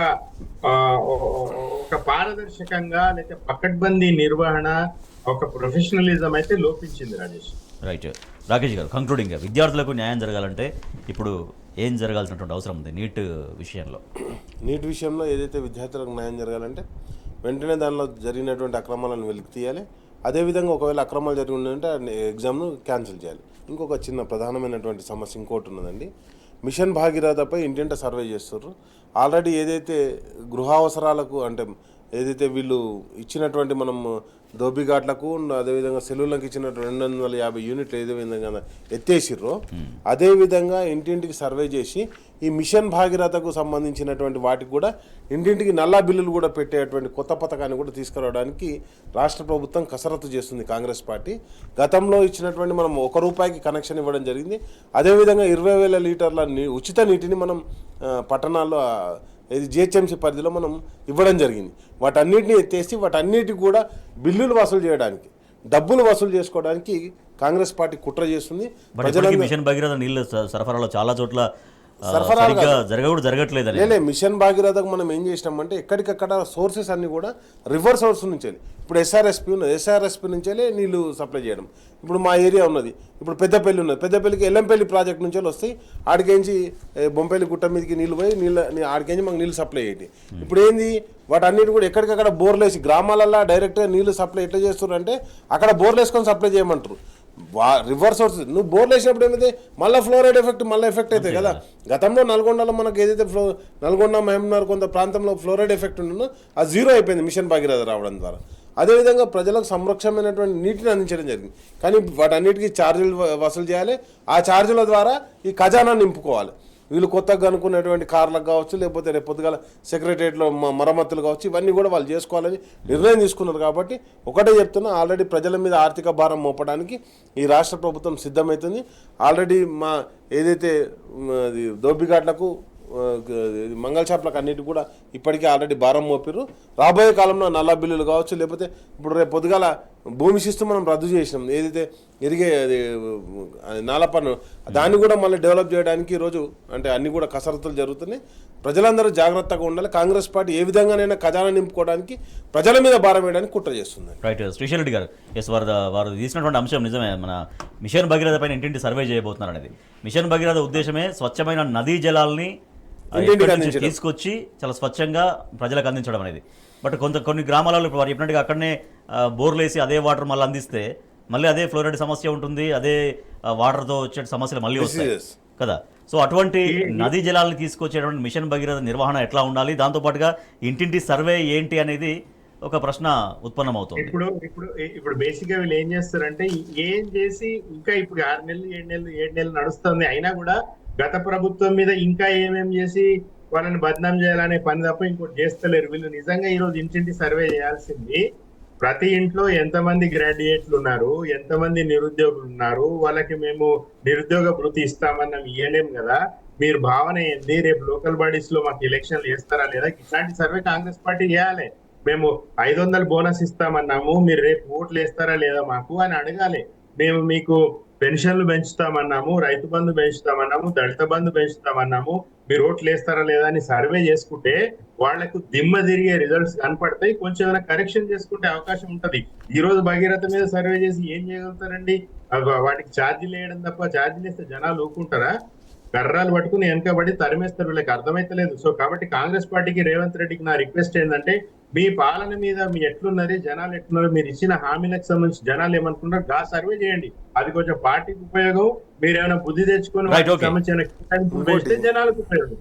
పారదర్శకంగా లేకపోతే పకడ్బందీ నిర్వహణ, ఒక ప్రొఫెషనలిజం అయితే లోపించింది. రాజేష్. రైట్. రాకేష్ గారు, కంక్లూడింగ్ విద్యార్థులకు న్యాయం జరగాలంటే ఇప్పుడు ఏం జరగాల్సినటువంటి అవసరం ఉంది నీట్ విషయంలో? నీట్ విషయంలో ఏదైతే విద్యార్థులకు న్యాయం జరగాలంటే వెంటనే దానిలో జరిగినటువంటి అక్రమాలను వెలికి తీయాలి. అదేవిధంగా ఒకవేళ అక్రమాలు జరిగి ఉందంటే ఎగ్జామ్ను క్యాన్సిల్ చేయాలి. ఇంకొక చిన్న ప్రధానమైనటువంటి సమస్య ఇంకోటి ఉన్నదండి. మిషన్ భాగీరథపై ఇంటింట సర్వే చేస్తున్నారు. ఆల్రెడీ ఏదైతే గృహావసరాలకు అంటే ఏదైతే వీళ్ళు ఇచ్చినటువంటి మనం దోబిఘాట్లకు, అదేవిధంగా సెలవులకు ఇచ్చిన 250 యూనిట్లు ఏదో విధంగా ఎత్తేసిర్రో అదేవిధంగా ఇంటింటికి సర్వే చేసి ఈ మిషన్ భాగీరథకు సంబంధించినటువంటి వాటికి కూడా ఇంటింటికి నల్లా బిల్లులు కూడా పెట్టేటువంటి కొత్త పథకాన్ని కూడా తీసుకురావడానికి రాష్ట్ర ప్రభుత్వం కసరత్తు చేస్తుంది కాంగ్రెస్ పార్టీ. గతంలో ఇచ్చినటువంటి మనం ₹1 కనెక్షన్ ఇవ్వడం జరిగింది. అదేవిధంగా 20,000 లీటర్ల ఉచిత నీటిని మనం పట్టణాల్లో ఇది జిహెచ్ఎంసీ పరిధిలో మనం ఇవ్వడం జరిగింది. వాటన్నిటిని ఎత్తేసి వాటన్నిటికి కూడా బిల్లులు వసూలు చేయడానికి, డబ్బులు వసూలు చేసుకోవడానికి కాంగ్రెస్ పార్టీ కుట్ర చేస్తుంది. మిషన్ భగీరథ నీళ్ళు సరఫరాలో చాలా చోట్ల జరగట్లేదు. మిషన్ భాగీరథకు మనం ఏం చేసినామంటే ఎక్కడికక్కడ సోర్సెస్ అన్ని కూడా రివర్స్ సోర్స్ నుంచి ఇప్పుడు ఎస్ఆర్ఎస్పీ ఉన్నది, ఎస్ఆర్ఎస్పీ నుంచే నీళ్లు సప్లై చేయడం. ఇప్పుడు మా ఏరియా ఉన్నది, ఇప్పుడు పెద్దపల్లి ఉన్నది, పెద్దపల్లికి ఎల్లంపల్లి ప్రాజెక్ట్ నుంచి వస్తాయి, ఆడికేంచి బొంపల్లి గుట్ట మీదకి నీళ్ళు పోయి ఆడికేంచి మాకు నీళ్ళు సప్లై అయ్యేది. ఇప్పుడు ఏంది వాటన్నిటి కూడా ఎక్కడికక్కడ బోర్లేసి గ్రామాలల్లో డైరెక్ట్గా నీళ్లు సప్లై ఎట్లా చేస్తున్నారు అంటే అక్కడ బోర్లు వేసుకొని సప్లై చేయమంటారు. రివర్స్ సోర్స్ నువ్వు బోర్లు వేసినప్పుడు ఏమైతే మళ్ళీ ఫ్లోరైడ్ ఎఫెక్ట్ అవుతాయి కదా. గతంలో నల్గొండలో మనకు ఏదైతే నల్గొండ మహబూబ్నగర్ కొంత ప్రాంతంలో ఫ్లోరైడ్ ఎఫెక్ట్ ఉంటుందో అది జీరో అయిపోయింది మిషన్ భాగీరథ రావడం ద్వారా. అదేవిధంగా ప్రజలకు సంరక్షణమైనటువంటి నీటిని అందించడం జరిగింది. కానీ వాటన్నిటికీ ఛార్జీలు వసూలు చేయాలి. ఆ ఛార్జీల ద్వారా ఈ ఖజానా నింపుకోవాలి. వీళ్ళు కొత్తగా అనుకున్నటువంటి కార్లకు కావచ్చు, లేకపోతే రేపు పొద్దుగాల సెక్రటరియట్లో మరమ్మతులు కావచ్చు, ఇవన్నీ కూడా వాళ్ళు చేసుకోవాలని నిర్ణయం తీసుకున్నారు. కాబట్టి ఒకటే చెప్తున్నా, ఆల్రెడీ ప్రజల మీద ఆర్థిక భారం మోపడానికి ఈ రాష్ట్ర ప్రభుత్వం సిద్ధమవుతుంది. ఆల్రెడీ మా ఏదైతే దోబిఘాట్లకు, మంగళ షాపులకు అన్నిటి కూడా ఇప్పటికే ఆల్రెడీ భారం మోపారు. రాబోయే కాలంలో నల్ల బిల్లులు కావచ్చు, లేకపోతే ఇప్పుడు రేపు పొద్దుగాల భూమి శిస్తు మనం రద్దు చేసినాం, ఏదైతే ఇరిగే అది నాల పన్ను, దాన్ని కూడా మళ్ళీ డెవలప్ చేయడానికి ఈరోజు అంటే అన్ని కూడా కసరత్తులు జరుగుతున్నాయి. ప్రజలందరూ జాగ్రత్తగా ఉండాలి. కాంగ్రెస్ పార్టీ ఏ విధంగానైనా ఖజానా నింపుకోవడానికి, ప్రజల మీద భారం వేయడానికి కుట్ర చేస్తుంది. రైట్ శ్రీశైల్ రెడ్డి గారు, ఎస్ వారు తీసినటువంటి అంశం నిజమే. మన మిషన్ భగీరథ పైన ఇంటింటి సర్వే చేయబోతున్నారు అనేది. మిషన్ భగీరథ ఉద్దేశమే స్వచ్ఛమైన నదీ జలాల్ని ఎక్కడి నుంచి తీసుకొచ్చి చాలా స్వచ్ఛంగా ప్రజలకు అందించడం అనేది. బట్ కొన్ని గ్రామాలలో ఇప్పుడు వారు చెప్పినట్టుగా అక్కడనే బోర్లు వేసి అదే వాటర్ మళ్ళీ అందిస్తే మళ్ళీ అదే ఫ్లోరైడ్ సమస్య ఉంటుంది, అదే వాటర్తో వచ్చే సమస్యలు మళ్ళీ వస్తాయి కదా. సో అటువంటి నదీ జలాలను తీసుకొచ్చేటువంటి మిషన్ భగీరథ నిర్వహణ ఎట్లా ఉండాలి, దాంతోపాటుగా ఇంటింటి సర్వే ఏంటి అనేది ఒక ప్రశ్న ఉత్పన్నమవుతుంది. ఇప్పుడు బేసిక్ గా వీళ్ళు ఏం చేస్తారంటే, ఏం చేసి ఇంకా ఇప్పుడు 6 నెలలు 7 నెలలు నడుస్తుంది అయినా కూడా గత ప్రభుత్వం మీద ఇంకా ఏమేం చేసి వాళ్ళని బదనాం చేయాలనే పని తప్ప ఇంకోటి చేస్తలేరు వీళ్ళు. నిజంగా ఈరోజు ఇంటింటి సర్వే చేయాల్సింది ప్రతి ఇంట్లో ఎంతమంది గ్రాడ్యుయేట్లు ఉన్నారు, ఎంతమంది నిరుద్యోగులు ఉన్నారు, వాళ్ళకి మేము నిరుద్యోగ భృతి ఇస్తామన్నాం, ఇయ్యలేం కదా. మీరు భావన ఏంది, రేపు లోకల్ బాడీస్ లో మాకు ఎలక్షన్లు చేస్తారా లేదా, ఇట్లాంటి సర్వే కాంగ్రెస్ పార్టీ చేయాలి. మేము 500 బోనస్ ఇస్తామన్నాము, మీరు రేపు ఓట్లు వేస్తారా లేదా మాకు అని అడగాలి. మేము మీకు పెన్షన్లు పెంచుతామన్నాము, రైతు బంధు పెంచుతామన్నాము, దళిత బంధు పెంచుతామన్నాము, మీరు ఓట్లు వేస్తారా లేదా అని సర్వే చేసుకుంటే వాళ్లకు దిమ్మ తిరిగే రిజల్ట్స్ కనపడతాయి. కొంచెం ఏమైనా కరెక్షన్ చేసుకుంటే అవకాశం ఉంటది. ఈ రోజు భగీరథ మీద సర్వే చేసి ఏం చేయగలుగుతారండి? వాటికి ఛార్జీలు వేయడం తప్ప, ఛార్జీలు వేస్తే జనాలు ఊరుకుంటారా? కర్రాలు పట్టుకుని వెనకబడి తరిమేస్తారు, వీళ్ళకి అర్థమైతలేదు. సో కాబట్టి కాంగ్రెస్ పార్టీకి, రేవంత్ రెడ్డికి నా రిక్వెస్ట్ ఏంటంటే, మీ పాలన మీద మీ ఎట్లున్నది, జనాలు ఎట్లున్నారు, మీరు ఇచ్చిన హామీలకు సంబంధించి జనాలు ఏమనుకుంటారు గా సర్వే చేయండి. అది కొంచెం పార్టీకి ఉపయోగం. మీరు ఏమైనా బుద్ధి తెచ్చుకొని సంబంధించిన జనాలకు ఉపయోగం.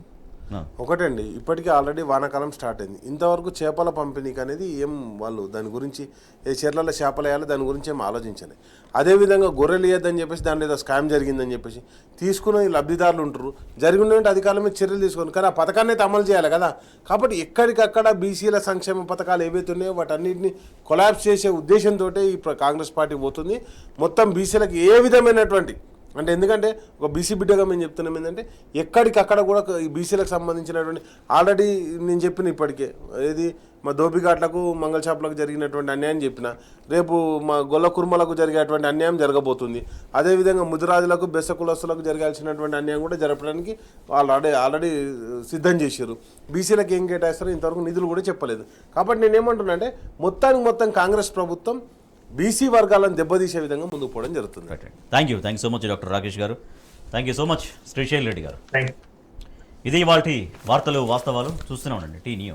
ఒకటండి, ఇప్పటికీ ఆల్రెడీ వానాకాలం స్టార్ట్ అయింది. ఇంతవరకు చేపల పంపిణీకి అనేది ఏం వాళ్ళు దాని గురించి ఏ చీరలలో చేపలు వేయాలి దాని గురించి ఏం ఆలోచించాలి. అదేవిధంగా గొర్రెలు వేయద్దని చెప్పేసి దాని ఏదో స్కామ్ జరిగిందని చెప్పేసి తీసుకున్న లబ్ధిదారులు ఉంటారు, జరిగినటువంటి అధికారుల మీద చర్యలు తీసుకోండి. కానీ ఆ పథకాన్ని అయితే అమలు చేయాలి కదా. కాబట్టి ఎక్కడికక్కడ బీసీల సంక్షేమ పథకాలు ఏవైతే ఉన్నాయో వాటన్నిటిని కొలాప్స్ చేసే ఉద్దేశంతో ఈ కాంగ్రెస్ పార్టీ పోతుంది. మొత్తం బీసీలకు ఏ విధమైనటువంటి అంటే, ఎందుకంటే ఒక బీసీ బిడ్డగా మేము చెప్తున్నాం ఏంటంటే, ఎక్కడికక్కడ కూడా ఈ బీసీలకు సంబంధించినటువంటి ఆల్రెడీ నేను చెప్పిన ఇప్పటికే ఏది మా దోపిఘాట్లకు మంగళ షాపులకు జరిగినటువంటి అన్యాయం చెప్పిన, రేపు మా గొల్ల కుర్మలకు జరిగేటువంటి అన్యాయం జరగబోతుంది. అదేవిధంగా ముదిరాజులకు బెస్స కులస్తులకు జరగాల్సినటువంటి అన్యాయం కూడా జరపడానికి వాళ్ళు ఆల్రెడీ సిద్ధం చేశారు. బీసీలకు ఏం కేటాయిస్తారో ఇంతవరకు నిధులు కూడా చెప్పలేదు. కాబట్టి నేనేమంటున్నా అంటే, మొత్తం కాంగ్రెస్ ప్రభుత్వం బీసీ వర్గాలను దెబ్బతీసే విధంగా ముందుకు పోవడం జరుగుతుంది. Thank you so much doctor Rakesh garu. Thank you so much Srishail Reddy garu. ఇది ఇవాల్టి వార్తలు వాస్తవాలు. చూస్తూనే ఉండండి టీ న్యూస్.